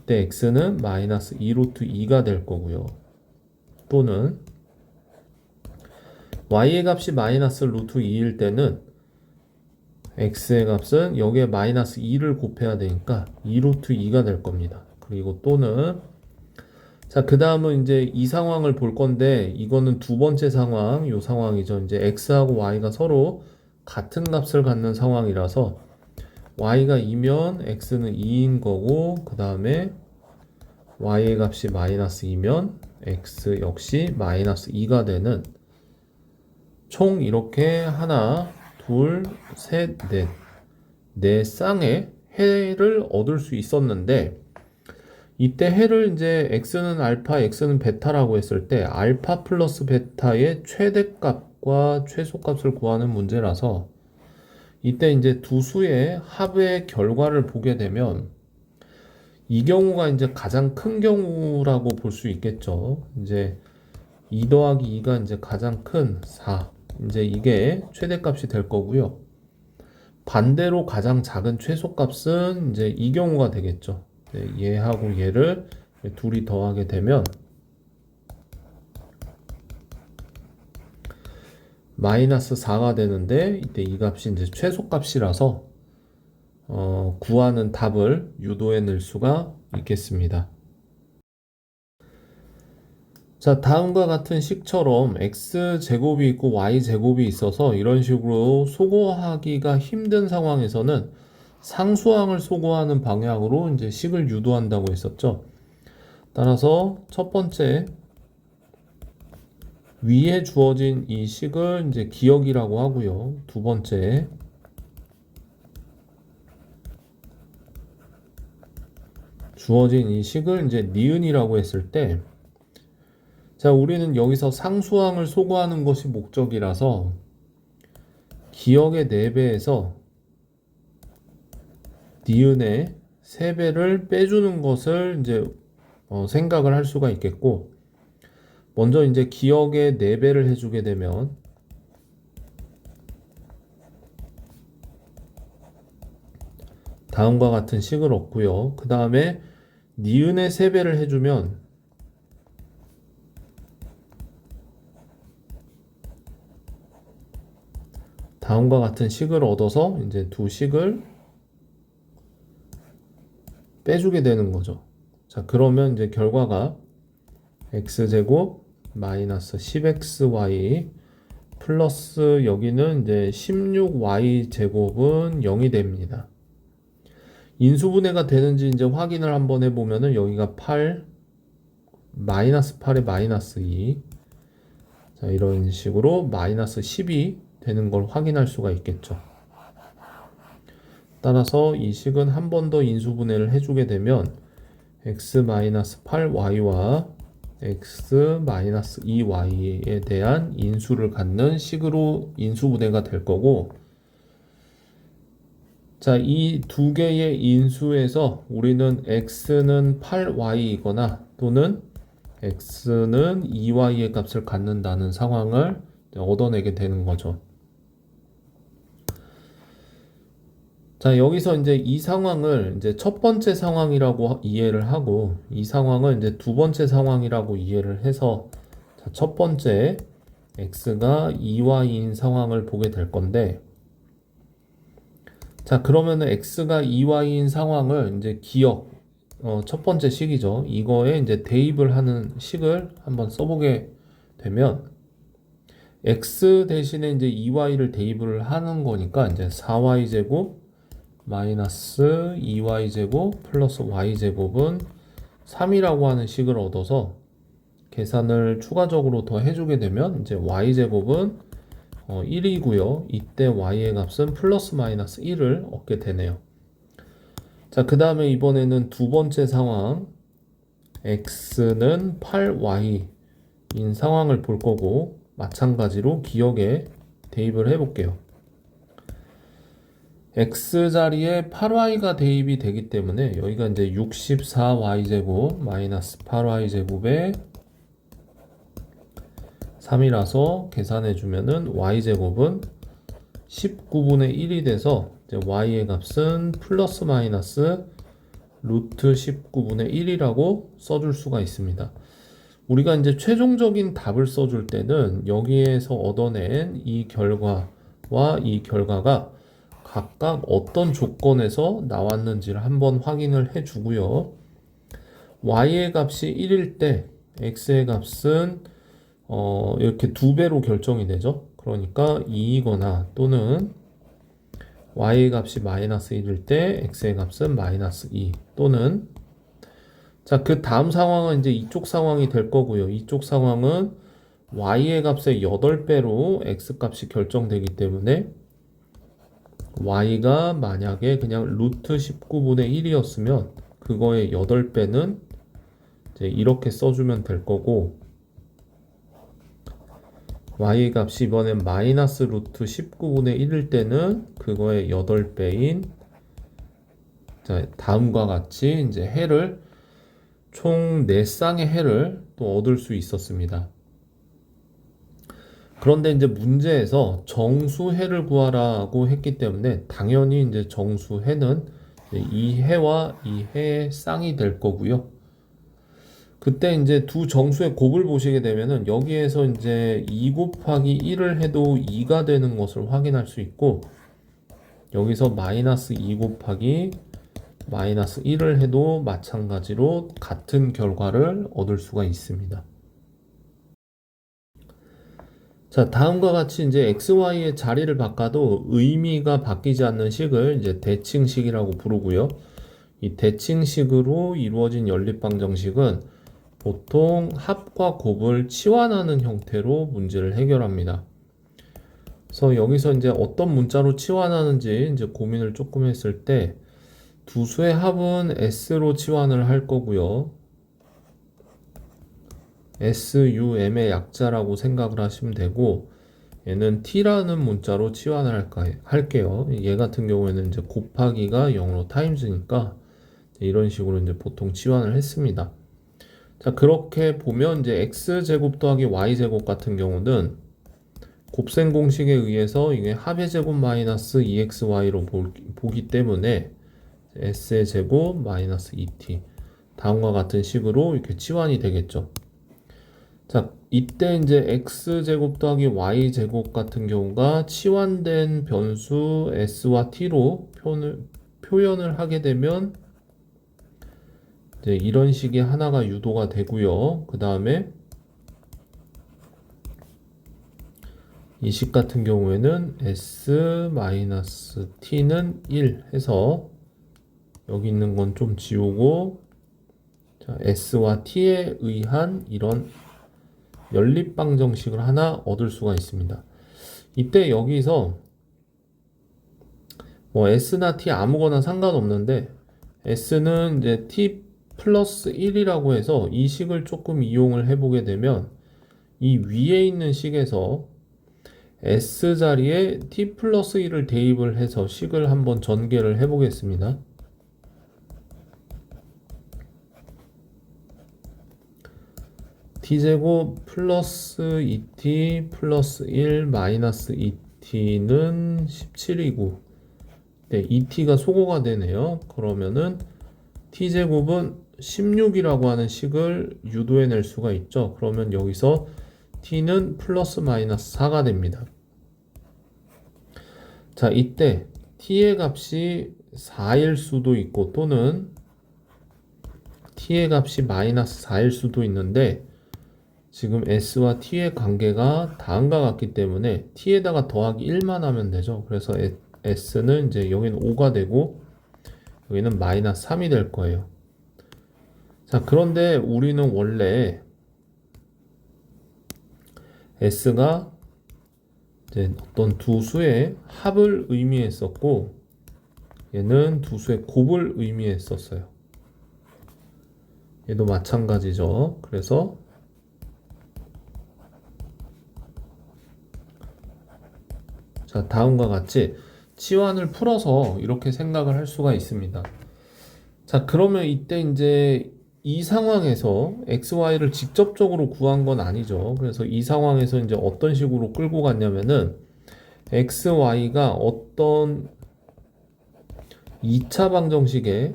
이때 x는 마이너스 2 루트 2가 될 거고요. 또는 y의 값이 마이너스 루트 2일 때는 x의 값은 여기에 마이너스 2를 곱해야 되니까 2 루트 2가 될 겁니다. 그리고 또는 자, 그 다음은 이제 이 상황을 볼 건데 이거는 두 번째 상황, 요 상황이죠. 이제 x하고 y가 서로 같은 값을 갖는 상황이라서 y가 2면 x는 2인 거고 그 다음에 y의 값이 마이너스 2면 x 역시 마이너스 2가 되는 총 이렇게 하나, 둘, 셋, 넷, 네 쌍의 해를 얻을 수 있었는데 이때 해를 이제 x는 알파, x는 베타라고 했을 때 알파 플러스 베타의 최대값과 최소값을 구하는 문제라서 이때 이제 두 수의 합의 결과를 보게 되면 이 경우가 이제 가장 큰 경우라고 볼 수 있겠죠. 이제 2 더하기 2가 이제 가장 큰 4. 이제 이게 최대값이 될 거고요. 반대로 가장 작은 최소값은 이제 이 경우가 되겠죠. 얘하고 얘를 둘이 더하게 되면 마이너스 4가 되는데 이때 이 값이 이제 최소값이라서 구하는 답을 유도해 낼 수가 있겠습니다. 자, 다음과 같은 식처럼 x제곱이 있고 y제곱이 있어서 이런 식으로 소거하기가 힘든 상황에서는 상수항을 소거하는 방향으로 이제 식을 유도한다고 했었죠. 따라서 첫 번째 위에 주어진 이 식을 이제 기억이라고 하고요. 두 번째 주어진 이 식을 이제 니은이라고 했을 때 자, 우리는 여기서 상수항을 소거하는 것이 목적이라서 기억의 4배에서 니은의 3배를 빼주는 것을 이제 생각을 할 수가 있겠고 먼저 이제 기억의 4배를 해주게 되면 다음과 같은 식을 얻고요. 그 다음에 니은의 3배를 해주면 다음과 같은 식을 얻어서 이제 두 식을 빼주게 되는 거죠. 자, 그러면 이제 결과가 x제곱 마이너스 10xy 플러스 여기는 이제 16y제곱은 0이 됩니다. 인수분해가 되는지 이제 확인을 한번 해보면은 여기가 8, 마이너스 8에 마이너스 2. 자, 이런 식으로 마이너스 10이 되는 걸 확인할 수가 있겠죠. 따라서 이 식은 한 번 더 인수분해를 해주게 되면 x-8y와 x-2y에 대한 인수를 갖는 식으로 인수분해가 될 거고 자, 이 두 개의 인수에서 우리는 x는 8y이거나 또는 x는 2y의 값을 갖는다는 상황을 얻어내게 되는 거죠. 자, 여기서 이제 이 상황을 이제 첫 번째 상황이라고 이해를 하고 이 상황을 이제 두 번째 상황이라고 이해를 해서 자, 첫 번째 x가 2y인 상황을 보게 될 건데 자, 그러면은 x가 2y인 상황을 이제 기억 첫 번째 식이죠. 이거에 이제 대입을 하는 식을 한번 써보게 되면 x 대신에 이제 2y를 대입을 하는 거니까 이제 4y제곱 마이너스 2y제곱 플러스 y제곱은 3이라고 하는 식을 얻어서 계산을 추가적으로 더 해주게 되면 이제 y제곱은 1이고요. 이때 y의 값은 플러스 마이너스 1을 얻게 되네요. 자, 그 다음에 이번에는 두 번째 상황 x는 8y인 상황을 볼 거고 마찬가지로 기억에 대입을 해 볼게요. x 자리에 8y가 대입이 되기 때문에 여기가 이제 64y제곱 마이너스 8y제곱에 3이라서 계산해 주면은 y제곱은 19분의 1이 돼서 이제 y의 값은 플러스 마이너스 루트 19분의 1이라고 써줄 수가 있습니다. 우리가 이제 최종적인 답을 써줄 때는 여기에서 얻어낸 이 결과와 이 결과가 각각 어떤 조건에서 나왔는지를 한번 확인을 해주고요. y의 값이 1일 때 x의 값은 이렇게 2배로 결정이 되죠. 그러니까 2이거나 또는 y의 값이 마이너스 1일 때 x의 값은 마이너스 2 또는 자, 그 다음 상황은 이제 이쪽 상황이 될 거고요. 이쪽 상황은 y의 값의 8배로 x 값이 결정되기 때문에 y가 만약에 그냥 루트 19분의 1이었으면 그거의 8배는 이제 이렇게 써주면 될 거고 y 값이 이번엔 마이너스 루트 19분의 1일 때는 그거의 8배인 자, 다음과 같이 이제 해를 총 4쌍의 해를 또 얻을 수 있었습니다. 그런데 이제 문제에서 정수해를 구하라고 했기 때문에 당연히 이제 정수해는 이 해와 이 해의 쌍이 될 거고요. 그때 이제 두 정수의 곱을 보시게 되면은 여기에서 이제 2 곱하기 1을 해도 2가 되는 것을 확인할 수 있고 여기서 마이너스 2 곱하기 마이너스 1을 해도 마찬가지로 같은 결과를 얻을 수가 있습니다. 자, 다음과 같이 이제 xy의 자리를 바꿔도 의미가 바뀌지 않는 식을 이제 대칭식이라고 부르고요. 이 대칭식으로 이루어진 연립방정식은 보통 합과 곱을 치환하는 형태로 문제를 해결합니다. 그래서 여기서 이제 어떤 문자로 치환하는지 이제 고민을 조금 했을 때 두 수의 합은 s로 치환을 할 거고요. SUM의 약자라고 생각을 하시면 되고 얘는 t라는 문자로 치환을 할게요. 얘 같은 경우에는 이제 곱하기가 0으로 타임즈니까 이런 식으로 이제 보통 치환을 했습니다. 자, 그렇게 보면 이제 x제곱 더하기 y제곱 같은 경우는 곱셈 공식에 의해서 이게 합의 제곱 마이너스 2xy로 보기 때문에 s의 제곱 마이너스 2t 다음과 같은 식으로 이렇게 치환이 되겠죠. 자, 이때 이제 x제곱 더하기 y제곱 같은 경우가 치환된 변수 s와 t로 표현을 하게 되면 이제 이런 식의 하나가 유도가 되고요. 그 다음에 이 식 같은 경우에는 s-t는 1 해서 여기 있는 건 좀 지우고 자, s와 t에 의한 이런 연립방정식을 하나 얻을 수가 있습니다. 이때 여기서 뭐 s나 t 아무거나 상관없는데 s는 이제 t 플러스 1이라고 해서 이 식을 조금 이용을 해보게 되면 이 위에 있는 식에서 s 자리에 t 플러스 1을 대입을 해서 식을 한번 전개를 해보겠습니다. t제곱 플러스 2t 플러스 1 마이너스 2t는 17이고 네, 2t가 소거가 되네요. 그러면은 t제곱은 16이라고 하는 식을 유도해낼 수가 있죠. 그러면 여기서 t는 플러스 마이너스 4가 됩니다. 자, 이때 t의 값이 4일 수도 있고 또는 t의 값이 마이너스 4일 수도 있는데 지금 s와 t의 관계가 다음과 같기 때문에 t에다가 더하기 1만 하면 되죠. 그래서 s는 이제 여기는 5가 되고 여기는 마이너스 3이 될 거예요. 자, 그런데 우리는 원래 s가 이제 어떤 두 수의 합을 의미했었고 얘는 두 수의 곱을 의미했었어요. 얘도 마찬가지죠. 그래서 자, 다음과 같이 치환을 풀어서 이렇게 생각을 할 수가 있습니다. 자, 그러면 이때 이제 이 상황에서 xy를 직접적으로 구한 건 아니죠. 그래서 이 상황에서 이제 어떤 식으로 끌고 갔냐면은 xy가 어떤 2차 방정식의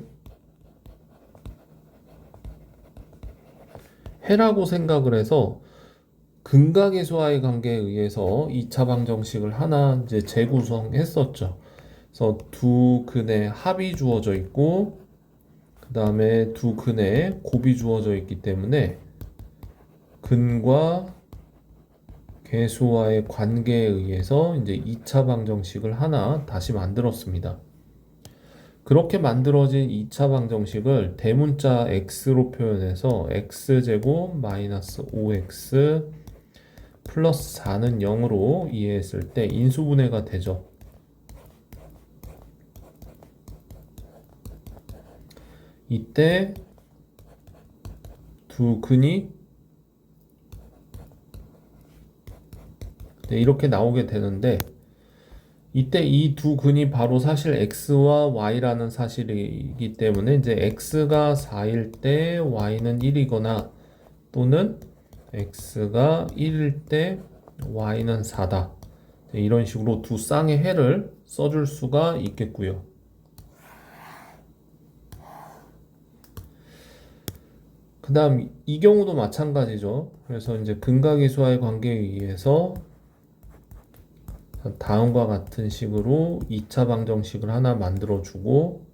해라고 생각을 해서 근각의수와의 관계에 의해서 2차 방정식을 하나 이제 재구성했었죠. 그래서 두 근의 합이 주어져 있고 그 다음에 두 근의 곱이 주어져 있기 때문에 근과 계수와의 관계에 의해서 이제 2차 방정식을 하나 다시 만들었습니다. 그렇게 만들어진 2차 방정식을 대문자 x로 표현해서 x제곱 마이너스 5x 플러스 4는 0으로 이해했을 때 인수분해가 되죠. 이때 두 근이 이렇게 나오게 되는데 이때 이 두 근이 바로 사실 x와 y라는 사실이기 때문에 이제 x가 4일 때 y는 1이거나 또는 x가 1일 때 y는 4다. 이런 식으로 두 쌍의 해를 써줄 수가 있겠고요. 그 다음 이 경우도 마찬가지죠. 그래서 이제 근각의수와의 관계에 의해서 다음과 같은 식으로 2차 방정식을 하나 만들어 주고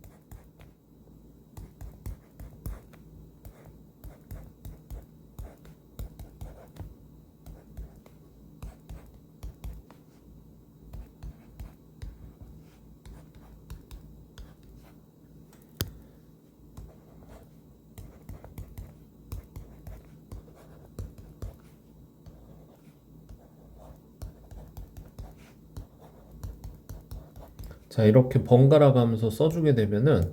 자 이렇게 번갈아 가면서 써주게 되면은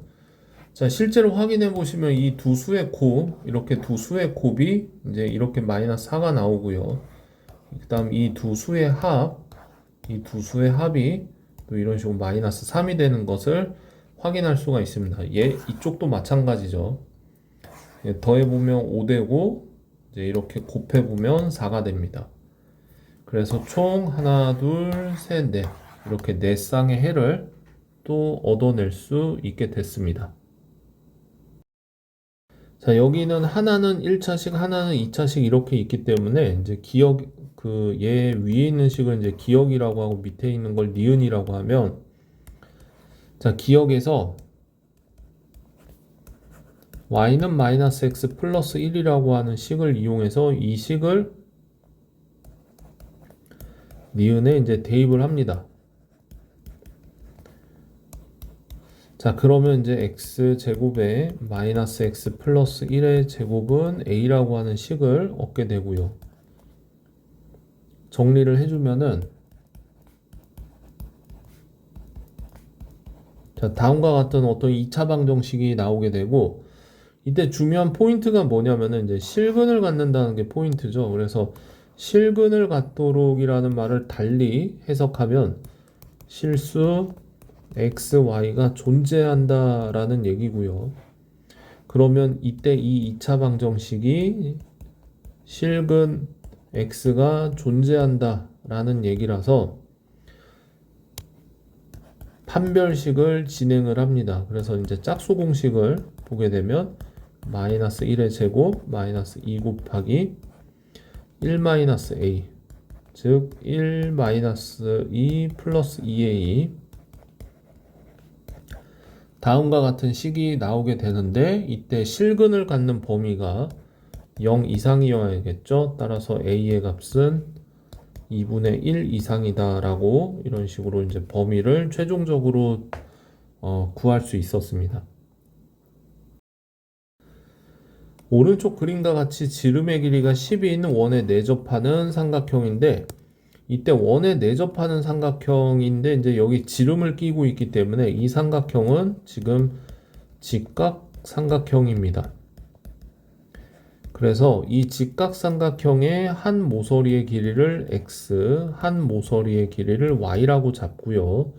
자 실제로 확인해 보시면 이 두 수의 곱 이렇게 두 수의 곱이 이제 이렇게 마이너스 4가 나오고요. 그 다음 이 두 수의 합이 또 이런 식으로 마이너스 3이 되는 것을 확인할 수가 있습니다. 이쪽도 마찬가지죠. 더해보면 5되고 이제 이렇게 곱해보면 4가 됩니다. 그래서 총 하나, 둘, 셋, 넷 이렇게 네 쌍의 해를 또 얻어낼 수 있게 됐습니다. 자, 여기는 하나는 1차식, 하나는 2차식 이렇게 있기 때문에 이제 얘 위에 있는 식을 이제 기억이라고 하고 밑에 있는 걸 니은이라고 하면 자, 기억에서 y는 마이너스 x 플러스 1이라고 하는 식을 이용해서 이 식을 니은에 이제 대입을 합니다. 자, 그러면 이제 x 제곱에 마이너스 x 플러스 1의 제곱은 a라고 하는 식을 얻게 되고요. 정리를 해주면은 자, 다음과 같은 어떤 2차 방정식이 나오게 되고 이때 중요한 포인트가 뭐냐면은 이제 실근을 갖는다는 게 포인트죠. 그래서 실근을 갖도록이라는 말을 달리 해석하면 실수 x, y가 존재한다라는 얘기고요. 그러면 이때 이 2차 방정식이 실근 x가 존재한다라는 얘기라서 판별식을 진행을 합니다. 그래서 이제 짝수 공식을 보게 되면 마이너스 1의 제곱 마이너스 2 곱하기 1 마이너스 a 즉 1 마이너스 2 플러스 2a 다음과 같은 식이 나오게 되는데 이때 실근을 갖는 범위가 0 이상이어야겠죠. 따라서 a의 값은 2분의 1 이상이다 라고 이런 식으로 이제 범위를 최종적으로 구할 수 있었습니다. 오른쪽 그림과 같이 지름의 길이가 10인 원에 내접하는 삼각형인데 이때 원에 내접하는 삼각형인데 이제 여기 지름을 끼고 있기 때문에 이 삼각형은 지금 직각 삼각형입니다. 그래서 이 직각 삼각형의 한 모서리의 길이를 x, 한 모서리의 길이를 y라고 잡고요.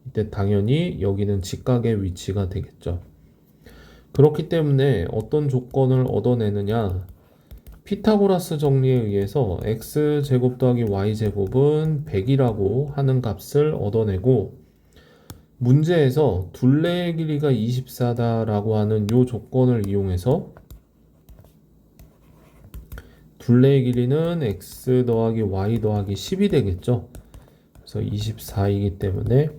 이때 당연히 여기는 직각의 위치가 되겠죠. 그렇기 때문에 어떤 조건을 얻어내느냐, 피타고라스 정리에 의해서 x제곱 더하기 y제곱은 100이라고 하는 값을 얻어내고, 문제에서 둘레의 길이가 24다라고 하는 이 조건을 이용해서 둘레의 길이는 x 더하기 y 더하기 10이 되겠죠. 그래서 24이기 때문에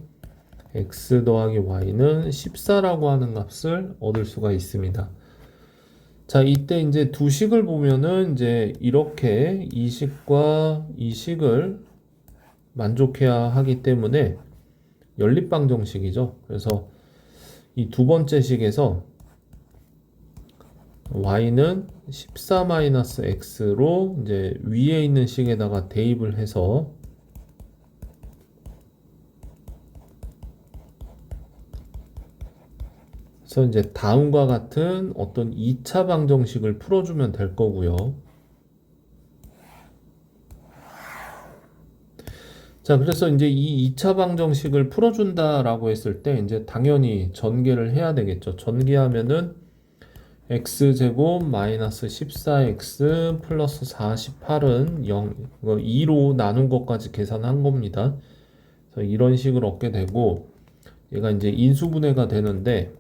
x 더하기 y는 14라고 하는 값을 얻을 수가 있습니다. 자, 이때 이제 두 식을 보면은 이제 이렇게 이 식과 이 식을 만족해야 하기 때문에 연립방정식이죠. 그래서 이 두 번째 식에서 y는 14-x로 이제 위에 있는 식에다가 대입을 해서 그래서 이제 다음과 같은 어떤 2차 방정식을 풀어주면 될 거고요. 자, 그래서 이제 이 2차 방정식을 풀어준다라고 했을 때 이제 당연히 전개를 해야 되겠죠. 전개하면은 x제곱 마이너스 14x 플러스 48은 0, 2로 나눈 것까지 계산한 겁니다. 그래서 이런 식을 얻게 되고 얘가 이제 인수분해가 되는데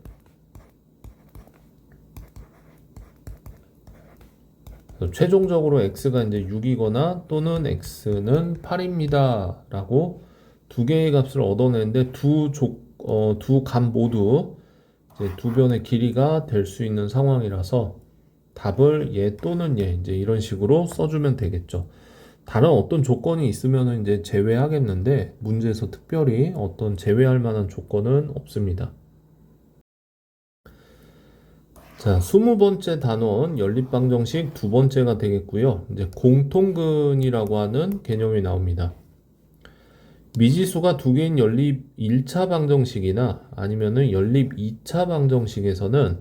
최종적으로 x가 이제 6이거나 또는 x는 8입니다. 라고 두 개의 값을 얻어내는데 두 값 모두 이제 두 변의 길이가 될 수 있는 상황이라서 답을 얘 또는 얘 이제 이런 식으로 써주면 되겠죠. 다른 어떤 조건이 있으면 이제 제외하겠는데 문제에서 특별히 어떤 제외할 만한 조건은 없습니다. 자, 20번째 단원 연립방정식 두 번째가 되겠고요. 이제 공통근이라고 하는 개념이 나옵니다. 미지수가 두 개인 연립 1차 방정식이나 아니면은 연립 2차 방정식에서는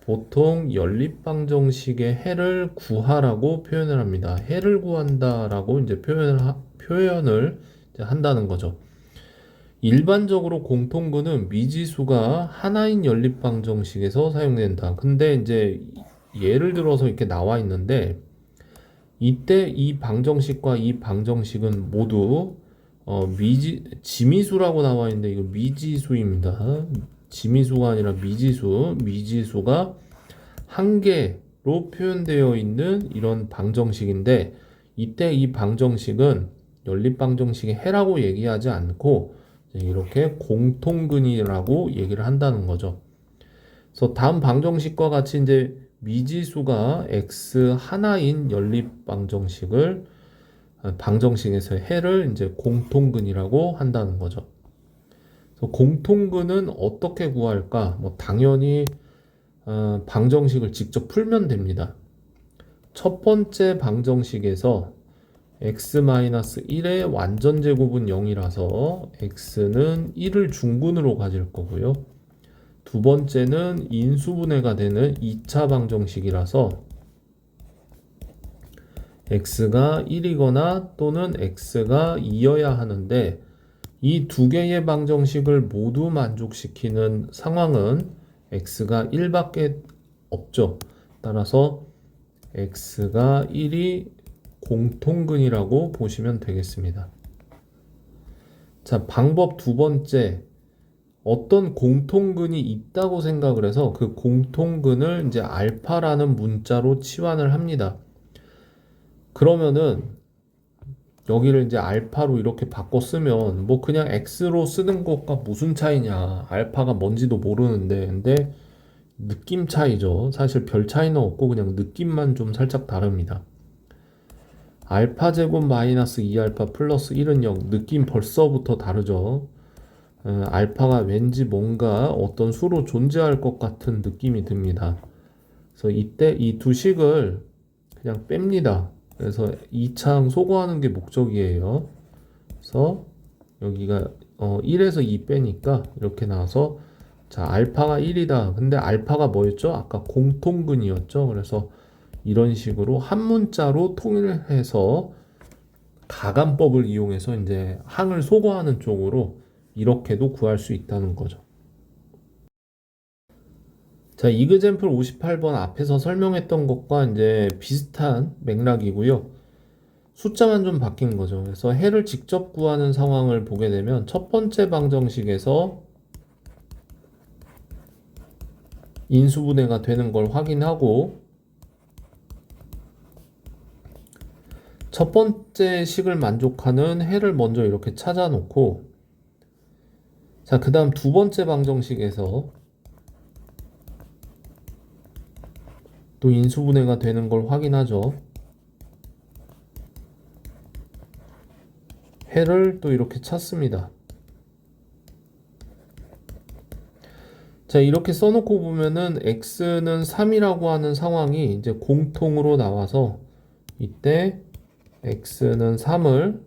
보통 연립방정식의 해를 구하라고 표현을 합니다. 해를 구한다라고 이제 표현을 이제 한다는 거죠. 일반적으로 공통근은 미지수가 하나인 연립방정식에서 사용된다. 근데 이제 예를 들어서 이렇게 나와 있는데 이때 이 방정식과 이 방정식은 모두 지미수라고 나와 있는데 이거 미지수입니다. 지미수가 아니라 미지수가 한 개로 표현되어 있는 이런 방정식인데 이때 이 방정식은 연립방정식의 해라고 얘기하지 않고 이렇게 공통근이라고 얘기를 한다는 거죠. 그래서 다음 방정식과 같이 이제 미지수가 x 하나인 연립 방정식에서 해를 이제 공통근이라고 한다는 거죠. 그래서 공통근은 어떻게 구할까? 뭐 당연히 방정식을 직접 풀면 됩니다. 첫 번째 방정식에서 x-1의 완전 제곱은 0이라서 x는 1을 중근으로 가질 거고요. 두 번째는 인수분해가 되는 2차 방정식이라서 x가 1이거나 또는 x가 2여야 하는데 이 두 개의 방정식을 모두 만족시키는 상황은 x가 1밖에 없죠. 따라서 x가 1이 공통근이라고 보시면 되겠습니다. 자, 방법 두 번째. 어떤 공통근이 있다고 생각을 해서 그 공통근을 이제 알파라는 문자로 치환을 합니다. 그러면은 여기를 이제 알파로 이렇게 바꿔 쓰면 뭐 그냥 x로 쓰는 것과 무슨 차이냐. 알파가 뭔지도 모르는데 근데 느낌 차이죠. 사실 별 차이는 없고 그냥 느낌만 좀 살짝 다릅니다. 알파 제곱 마이너스 2알파 플러스 1은 0. 느낌 벌써부터 다르죠. 알파가 왠지 뭔가 어떤 수로 존재할 것 같은 느낌이 듭니다. 그래서 이때 이 두 식을 그냥 뺍니다. 그래서 2창 소거하는 게 목적이에요. 그래서 여기가 1에서 2 빼니까 이렇게 나와서 자, 알파가 1이다. 근데 알파가 뭐였죠? 아까 공통근이었죠. 그래서 이런 식으로 한 문자로 통일해서 가감법을 이용해서 이제 항을 소거하는 쪽으로 이렇게도 구할 수 있다는 거죠. 자, 이그젬플 58번 앞에서 설명했던 것과 이제 비슷한 맥락이고요. 숫자만 좀 바뀐 거죠. 그래서 해를 직접 구하는 상황을 보게 되면 첫 번째 방정식에서 인수분해가 되는 걸 확인하고 첫 번째 식을 만족하는 해를 먼저 이렇게 찾아 놓고 자, 그 다음 두 번째 방정식에서 또 인수분해가 되는 걸 확인하죠. 해를 또 이렇게 찾습니다. 자, 이렇게 써놓고 보면은 x는 3이라고 하는 상황이 이제 공통으로 나와서 이때 x는 3을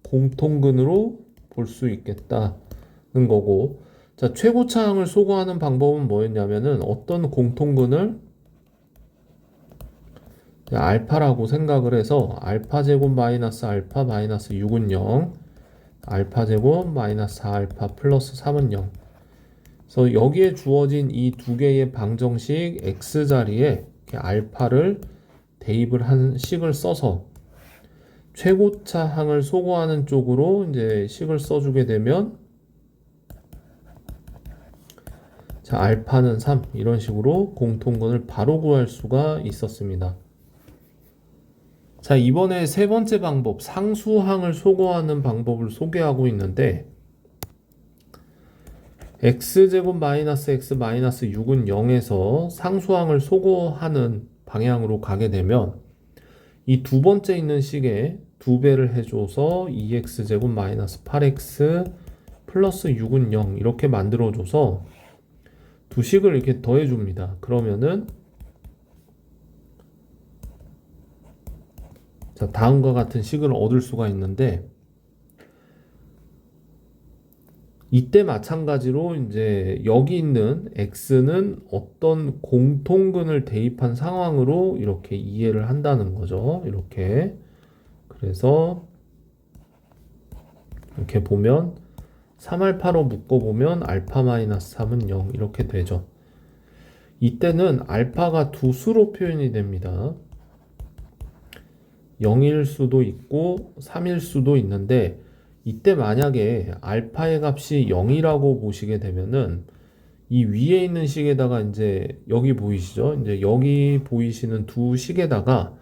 공통근으로 볼 수 있겠다는 거고, 자, 최고차항을 소거하는 방법은 뭐였냐면은 어떤 공통근을 알파라고 생각을 해서 알파 제곱 마이너스 알파 마이너스 6은 0, 알파 제곱 마이너스 4알파 플러스 3은 0. 그래서 여기에 주어진 이 두 개의 방정식 x 자리에 이렇게 알파를 대입을 한 식을 써서 최고차 항을 소거하는 쪽으로 이제 식을 써주게 되면 자, 알파는 3 이런 식으로 공통근을 바로 구할 수가 있었습니다. 자, 이번에 세 번째 방법 상수항을 소거하는 방법을 소개하고 있는데 x제곱 마이너스 x 마이너스 6은 0에서 상수항을 소거하는 방향으로 가게 되면 이 두 번째 있는 식에 2배를 해줘서 2x제곱 마이너스 8x 플러스 6은 0 이렇게 만들어줘서 두 식을 이렇게 더해줍니다. 그러면은 자, 다음과 같은 식을 얻을 수가 있는데 이때 마찬가지로 이제 여기 있는 x는 어떤 공통근을 대입한 상황으로 이렇게 이해를 한다는 거죠. 이렇게. 그래서 이렇게 보면 3알파로 묶어보면 알파 마이너스 3은 0 이렇게 되죠. 이때는 알파가 두 수로 표현이 됩니다. 0일 수도 있고 3일 수도 있는데 이때 만약에 알파의 값이 0이라고 보시게 되면은 이 위에 있는 식에다가 이제 여기 보이시죠? 이제 여기 보이시는 두 식에다가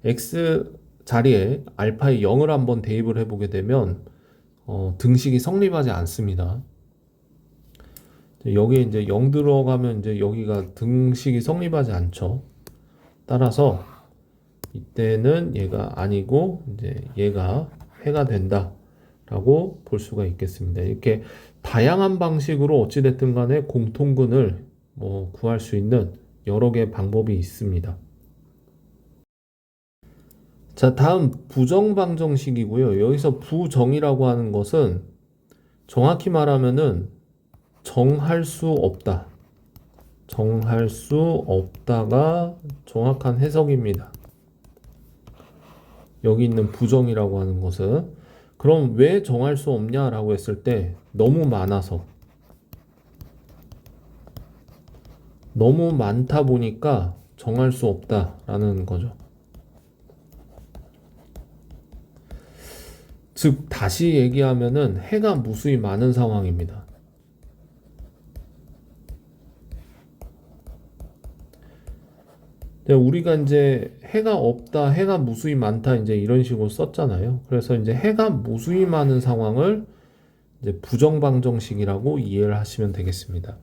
x 자리에 알파의 0을 한번 대입을 해보게 되면 등식이 성립하지 않습니다. 여기에 이제 0 들어가면 이제 여기가 등식이 성립하지 않죠. 따라서 이때는 얘가 아니고 이제 얘가 해가 된다. 라고 볼 수가 있겠습니다. 이렇게 다양한 방식으로 어찌됐든 간에 공통근을 구할 수 있는 여러 개의 방법이 있습니다. 자, 다음 부정방정식이고요. 여기서 부정이라고 하는 것은 정확히 말하면은 정할 수 없다. 정할 수 없다가 정확한 해석입니다. 여기 있는 부정이라고 하는 것은 그럼 왜 정할 수 없냐라고 했을 때 너무 많아서 너무 많다 보니까 정할 수 없다라는 거죠. 즉 다시 얘기하면은 해가 무수히 많은 상황입니다. 우리가 이제 해가 없다, 해가 무수히 많다 이제 이런 식으로 썼잖아요. 그래서 이제 해가 무수히 많은 상황을 이제 부정방정식이라고 이해를 하시면 되겠습니다.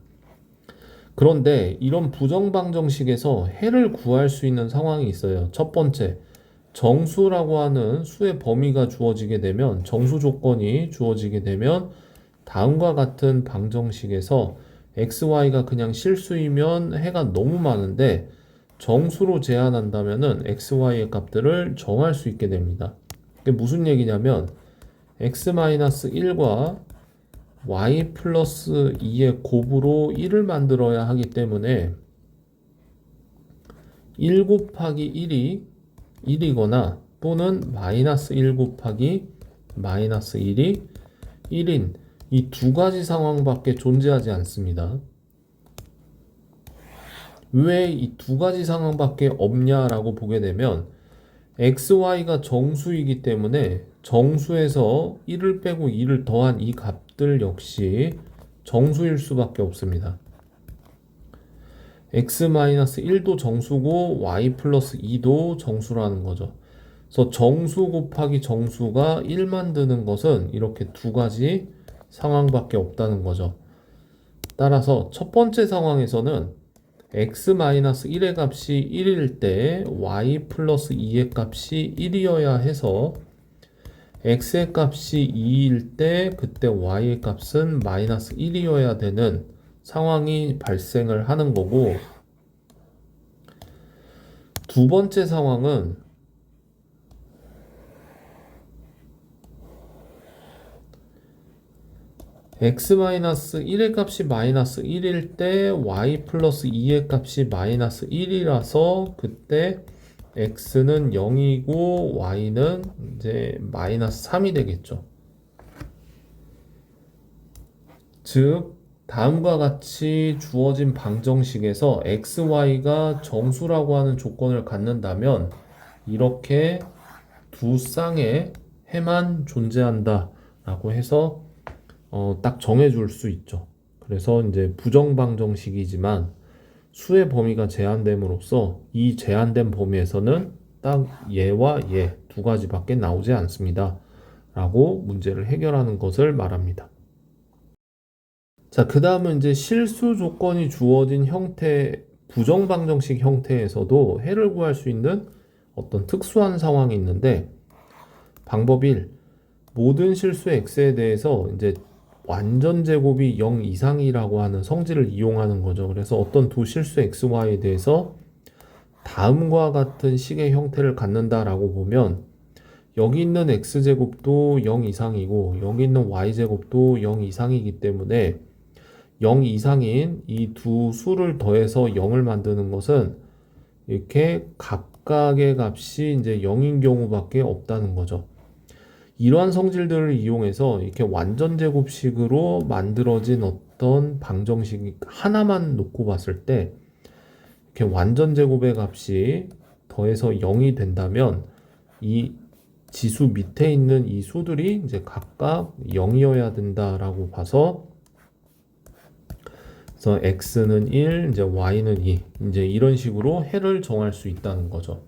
그런데 이런 부정방정식에서 해를 구할 수 있는 상황이 있어요. 첫 번째, 정수라고 하는 수의 범위가 주어지게 되면 정수 조건이 주어지게 되면 다음과 같은 방정식에서 x, y가 그냥 실수이면 해가 너무 많은데 정수로 제한한다면은 x, y의 값들을 정할 수 있게 됩니다. 이게 무슨 얘기냐면 x-1과 y 플러스 2의 곱으로 1을 만들어야 하기 때문에 1 곱하기 1이 1이거나 또는 마이너스 1 곱하기 마이너스 1이 1인 이 두 가지 상황밖에 존재하지 않습니다. 왜 이 두 가지 상황밖에 없냐라고 보게 되면 xy가 정수이기 때문에 정수에서 1을 빼고 2를 더한 이 값들 역시 정수일 수밖에 없습니다. x-1도 정수고 y 플러스 2도 정수라는 거죠. 그래서 정수 곱하기 정수가 1 만드는 것은 이렇게 두 가지 상황밖에 없다는 거죠. 따라서 첫 번째 상황에서는 x-1의 값이 1일 때 y 플러스 2의 값이 1이어야 해서 x의 값이 2일 때 그때 y의 값은 마이너스 1이어야 되는 상황이 발생을 하는 거고, 두 번째 상황은 x-1의 값이 마이너스 1일 때 y 플러스 2의 값이 마이너스 1이라서 그때 x는 0이고 y는 이제 마이너스 3이 되겠죠. 즉 다음과 같이 주어진 방정식에서 xy가 정수라고 하는 조건을 갖는다면 이렇게 두 쌍의 해만 존재한다 라고 해서 딱 정해줄 수 있죠. 그래서 이제 부정방정식이지만 수의 범위가 제한됨으로써 이 제한된 범위에서는 딱 얘와 얘 두 가지밖에 나오지 않습니다 라고 문제를 해결하는 것을 말합니다. 자, 그 다음은 이제 실수 조건이 주어진 형태, 부정방정식 형태에서도 해를 구할 수 있는 어떤 특수한 상황이 있는데, 방법 1, 모든 실수 x에 대해서 이제 완전 제곱이 0 이상이라고 하는 성질을 이용하는 거죠. 그래서 어떤 두 실수 xy에 대해서 다음과 같은 식의 형태를 갖는다라고 보면 여기 있는 x제곱도 0 이상이고 여기 있는 y제곱도 0 이상이기 때문에 0 이상인 이 두 수를 더해서 0을 만드는 것은 이렇게 각각의 값이 이제 0인 경우밖에 없다는 거죠. 이러한 성질들을 이용해서 이렇게 완전 제곱식으로 만들어진 어떤 방정식 하나만 놓고 봤을 때 이렇게 완전 제곱의 값이 더해서 0이 된다면 이 지수 밑에 있는 이 수들이 이제 각각 0이어야 된다라고 봐서, 그래서 x는 1, 이제 y는 2, 이제 이런 식으로 해를 정할 수 있다는 거죠.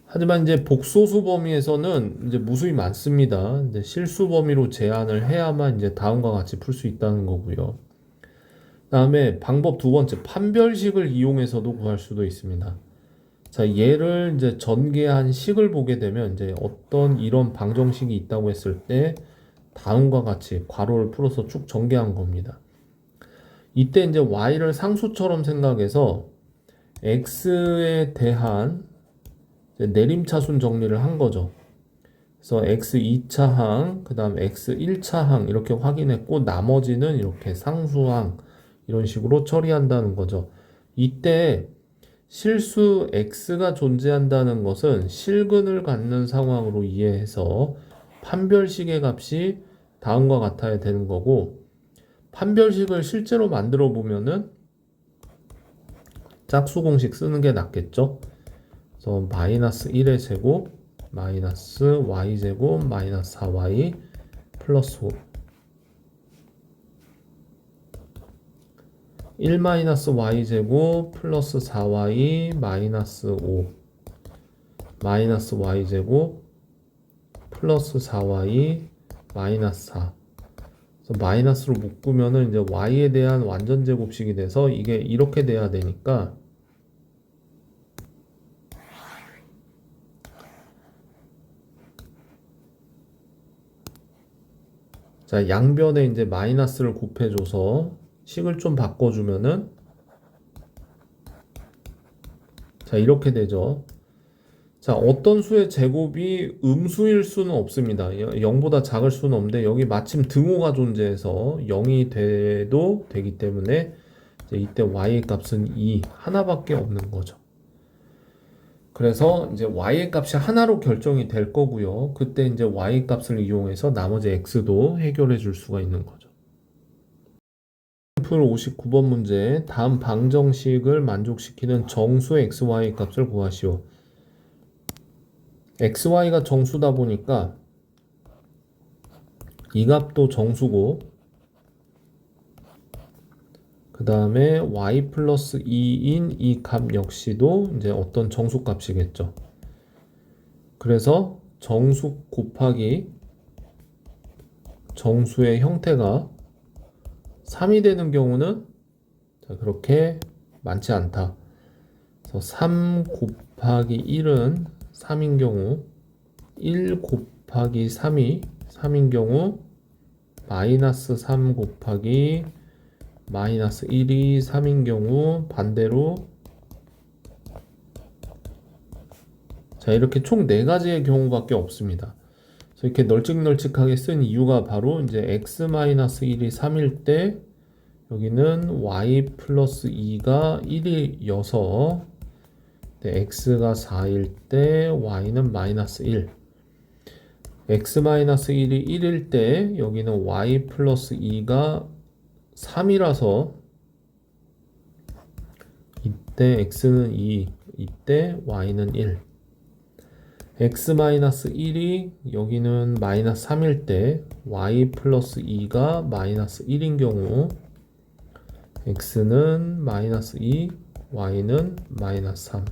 하지만 이제 복소수 범위에서는 이제 무수히 많습니다. 이제 실수 범위로 제한을 해야만 이제 다음과 같이 풀 수 있다는 거고요. 다음에 방법 두 번째, 판별식을 이용해서도 구할 수도 있습니다. 자, 얘를 이제 전개한 식을 보게 되면 이제 어떤 이런 방정식이 있다고 했을 때 다음과 같이 괄호를 풀어서 쭉 전개한 겁니다. 이때 이제 y를 상수처럼 생각해서 x에 대한 내림차순 정리를 한 거죠. 그래서 x 2차항, 그 다음 x 1차항 이렇게 확인했고 나머지는 이렇게 상수항 이런 식으로 처리한다는 거죠. 이때 실수 x가 존재한다는 것은 실근을 갖는 상황으로 이해해서 판별식의 값이 다음과 같아야 되는 거고, 판별식을 실제로 만들어 보면은 짝수 공식 쓰는 게 낫겠죠. 그래서 마이너스 1의 제곱 마이너스 y제곱 마이너스 4y 플러스 5 1 마이너스 y제곱 플러스 4y 마이너스 5 마이너스 y제곱 플러스 4y 마이너스 4. 그래서 마이너스로 묶으면은 이제 y에 대한 완전 제곱식이 돼서 이게 이렇게 돼야 되니까 자, 양변에 이제 마이너스를 곱해줘서 식을 좀 바꿔주면은 자, 이렇게 되죠. 자, 어떤 수의 제곱이 음수일 수는 없습니다. 0보다 작을 수는 없는데 여기 마침 등호가 존재해서 0이 돼도 되기 때문에 이제 이때 y의 값은 2 하나밖에 없는 거죠. 그래서 이제 y의 값이 하나로 결정이 될 거고요. 그때 이제 y 값을 이용해서 나머지 x도 해결해 줄 수가 있는 거죠. example 59번 문제 다음 방정식을 만족시키는 정수의 xy 값을 구하시오. xy가 정수다 보니까 이 값도 정수고 그 다음에 y 플러스 2인 이 값 역시도 이제 어떤 정수 값이겠죠. 그래서 정수 곱하기 정수의 형태가 3이 되는 경우는 그렇게 많지 않다. 그래서 3 곱하기 1은 3인 경우 1 곱하기 3이 3인 경우 마이너스 3 곱하기 마이너스 1이 3인 경우 반대로 자 이렇게 총 4가지의 경우밖에 없습니다. 그래서 이렇게 널찍널찍하게 쓴 이유가 바로 이제 x-1이 3일 때 여기는 y 플러스 2가 1이어서 x가 4일 때 y는 마이너스 1 x-1이 1일 때 여기는 y 플러스 2가 3이라서 이때 x는 2 이때 y는 1 x-1이 여기는 마이너스 3일 때 y 플러스 2가 마이너스 1인 경우 x는 마이너스 2 y는 마이너스 3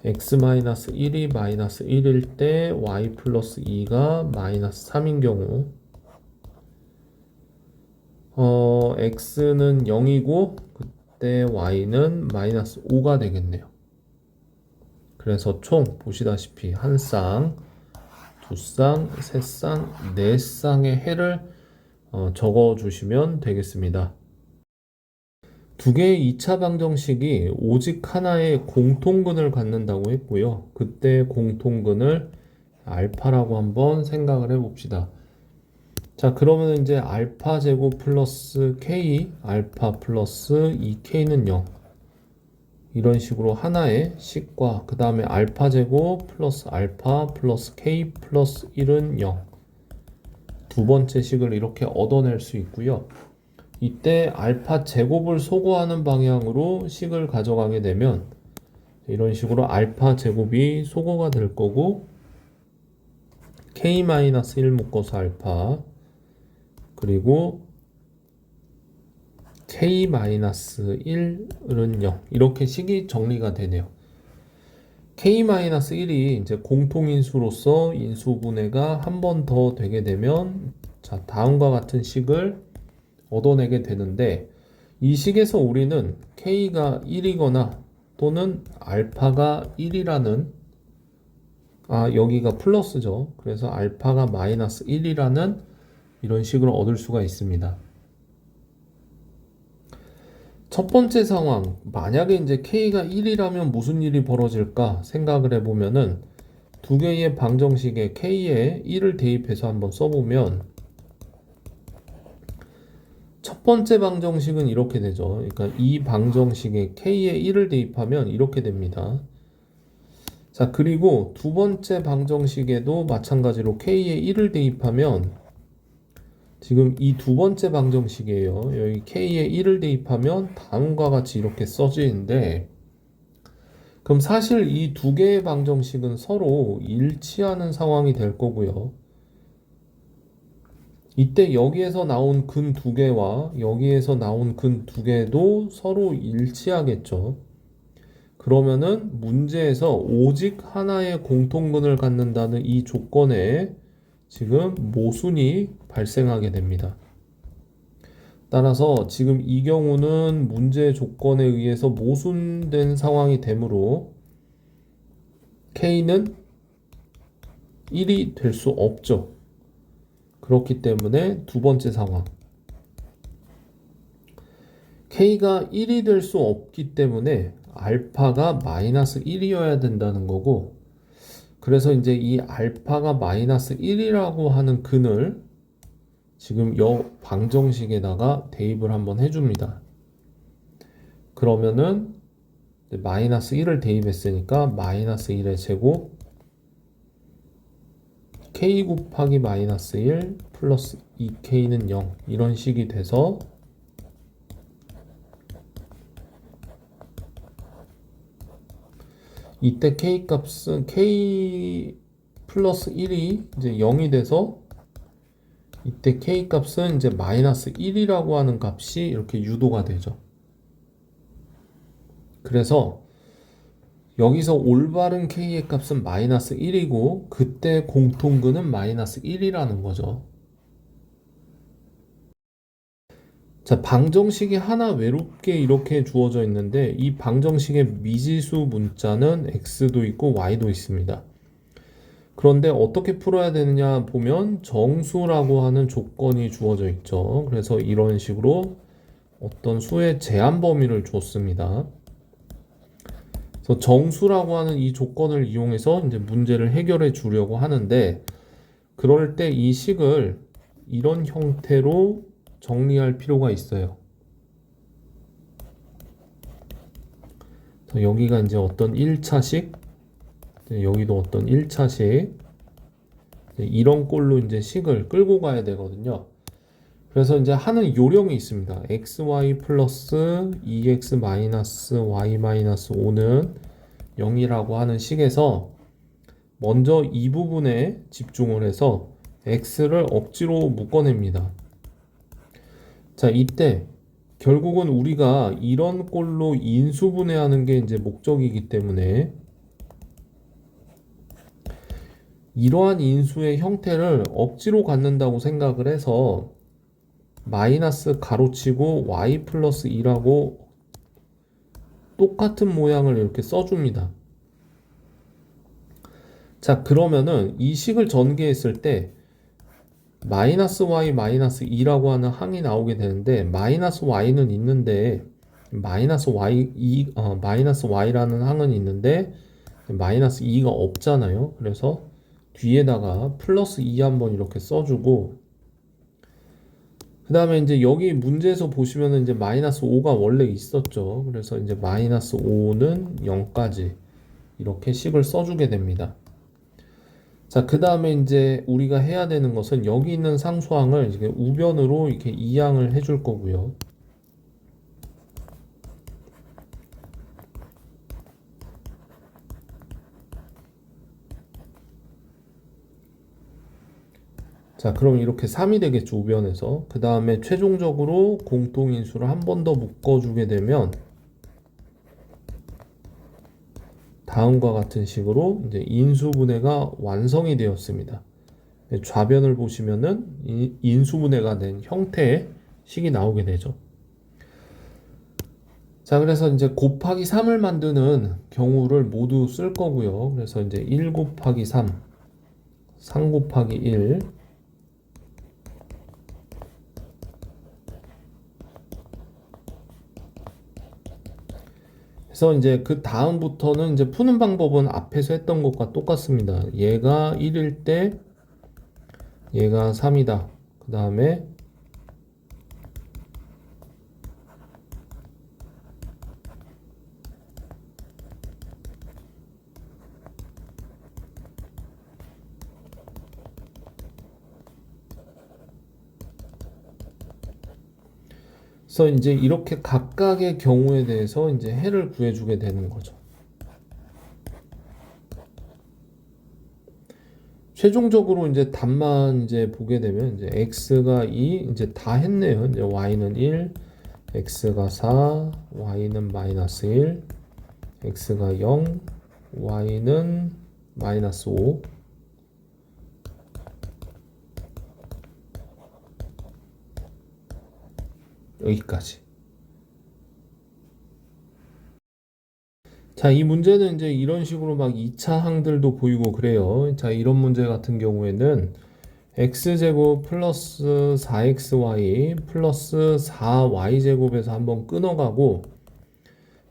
x-1이 마이너스 1일 때 y 플러스 2가 마이너스 3인 경우 x는 0이고 그때 y는 마이너스 5가 되겠네요. 그래서 총 보시다시피 한 쌍, 두 쌍, 세 쌍, 네 쌍의 해를 적어 주시면 되겠습니다. 두 개의 2차 방정식이 오직 하나의 공통근을 갖는다고 했고요. 그때 공통근을 알파라고 한번 생각을 해봅시다. 자, 그러면 이제 알파 제곱 플러스 k, 알파 플러스 2k는 0. 이런 식으로 하나의 식과 그 다음에 알파 제곱 플러스 알파 플러스 k 플러스 1은 0. 두 번째 식을 이렇게 얻어낼 수 있고요. 이때 알파 제곱을 소거하는 방향으로 식을 가져가게 되면 이런 식으로 알파 제곱이 소거가 될 거고 k-1 묶어서 알파 그리고 k-1은 0 이렇게 식이 정리가 되네요. k-1이 이제 공통인수로서 인수분해가 한 번 더 되게 되면 자 다음과 같은 식을 얻어내게 되는데 이 식에서 우리는 k가 1이거나 또는 알파가 1이라는 여기가 플러스죠. 그래서 알파가 마이너스 1이라는 이런 식을 얻을 수가 있습니다. 첫 번째 상황, 만약에 이제 k가 1이라면 무슨 일이 벌어질까 생각을 해보면은 두 개의 방정식에 k에 1을 대입해서 한번 써보면 첫 번째 방정식은 이렇게 되죠. 그러니까 이 방정식에 k에 1을 대입하면 이렇게 됩니다. 자, 그리고 두 번째 방정식에도 마찬가지로 k에 1을 대입하면 지금 이 두 번째 방정식이에요. 여기 k에 1을 대입하면 다음과 같이 이렇게 써지는데 그럼 사실 이 두 개의 방정식은 서로 일치하는 상황이 될 거고요. 이때 여기에서 나온 근 두 개와 여기에서 나온 근 두 개도 서로 일치하겠죠. 그러면은 문제에서 오직 하나의 공통근을 갖는다는 이 조건에 지금 모순이 발생하게 됩니다. 따라서 지금 이 경우는 문제 조건에 의해서 모순된 상황이 되므로 K는 1이 될 수 없죠. 그렇기 때문에 두 번째 상황 K가 1이 될 수 없기 때문에 알파가 마이너스 1이어야 된다는 거고 그래서 이제 이 알파가 마이너스 1이라고 하는 근을 지금 이 방정식에다가 대입을 한번 해줍니다. 그러면은 마이너스 1을 대입했으니까 마이너스 1의 제곱 k 곱하기 마이너스 1 플러스 2k는 0 이런 식이 돼서 이때 k 값은 k 플러스 1이 이제 0이 돼서 이때 k 값은 이제 마이너스 1이라고 하는 값이 이렇게 유도가 되죠. 그래서 여기서 올바른 k의 값은 마이너스 1이고 그때 공통근은 마이너스 1이라는 거죠. 자, 방정식이 하나 외롭게 이렇게 주어져 있는데 이 방정식의 미지수 문자는 x도 있고 y도 있습니다. 그런데 어떻게 풀어야 되느냐 보면 정수라고 하는 조건이 주어져 있죠. 그래서 이런 식으로 어떤 수의 제한 범위를 줬습니다. 그래서 정수라고 하는 이 조건을 이용해서 이제 문제를 해결해 주려고 하는데 그럴 때 이 식을 이런 형태로 정리할 필요가 있어요. 여기가 이제 어떤 1차식, 여기도 어떤 1차식, 이런 꼴로 이제 식을 끌고 가야 되거든요. 그래서 이제 하는 요령이 있습니다. xy 플러스 2x 마이너스 y 마이너스 5는 0이라고 하는 식에서 먼저 이 부분에 집중을 해서 x를 억지로 묶어냅니다. 자, 이때 결국은 우리가 이런 꼴로 인수분해하는 게 이제 목적이기 때문에 이러한 인수의 형태를 억지로 갖는다고 생각을 해서 마이너스 가로치고 y 플러스 2라고 똑같은 모양을 이렇게 써줍니다. 자, 그러면은 이 식을 전개했을 때 마이너스 y 마이너스 2라고 하는 항이 나오게 되는데 마이너스 y는 있는데 마이너스 y라는 항은 있는데 마이너스 2가 없잖아요. 그래서 뒤에다가 플러스 2 한번 이렇게 써주고 그 다음에 이제 여기 문제에서 보시면은 이제 마이너스 5가 원래 있었죠. 그래서 이제 마이너스 5는 0까지 이렇게 식을 써주게 됩니다. 자, 그 다음에 이제 우리가 해야 되는 것은 여기 있는 상수항을 이렇게 우변으로 이렇게 이항을 해줄 거고요. 자, 그럼 이렇게 3이 되겠죠, 우변에서. 그 다음에 최종적으로 공통인수를 한 번 더 묶어주게 되면 다음과 같은 식으로 이제 인수분해가 완성이 되었습니다. 좌변을 보시면은 인수분해가 된 형태의 식이 나오게 되죠. 자, 그래서 이제 곱하기 3을 만드는 경우를 모두 쓸 거고요. 그래서 이제 1 곱하기 3, 3 곱하기 1, 그래서 이제 그 다음부터는 이제 푸는 방법은 앞에서 했던 것과 똑같습니다. 얘가 1일 때 얘가 3이다. 그 다음에 그래서 이제 이렇게 각각의 경우에 대해서 이제 해를 구해주게 되는 거죠. 최종적으로 이제 답만 이제 보게 되면 이제 x가 2 이제 다 했네요. 이제 y는 1, x가 4, y는 마이너스 1, x가 0, y는 마이너스 5. 여기까지. 자, 이 문제는 이제 이런 식으로 막 2차 항들도 보이고 그래요. 자, 이런 문제 같은 경우에는 x제곱 플러스 4xy 플러스 4y제곱에서 한번 끊어가고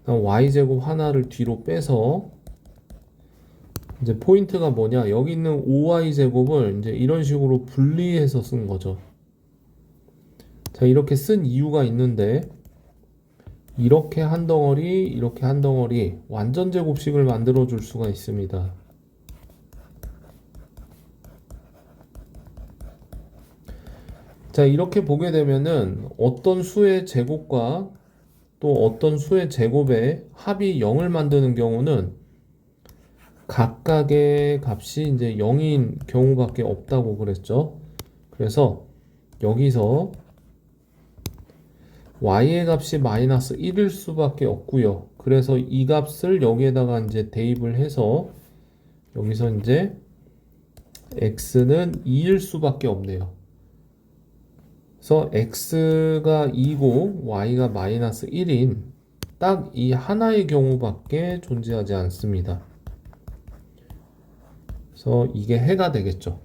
y제곱 하나를 뒤로 빼서 이제 포인트가 뭐냐, 여기 있는 5y제곱을 이제 이런 식으로 분리해서 쓴 거죠. 자, 이렇게 쓴 이유가 있는데 이렇게 한 덩어리, 이렇게 한 덩어리 완전 제곱식을 만들어 줄 수가 있습니다. 자, 이렇게 보게 되면은 어떤 수의 제곱과 또 어떤 수의 제곱의 합이 0을 만드는 경우는 각각의 값이 이제 0인 경우밖에 없다고 그랬죠. 그래서 여기서 y의 값이 마이너스 1일 수밖에 없고요. 그래서 이 값을 여기에다가 이제 대입을 해서 여기서 이제 x는 2일 수밖에 없네요. 그래서 x가 2고 y가 마이너스 1인 딱 이 하나의 경우밖에 존재하지 않습니다. 그래서 이게 해가 되겠죠.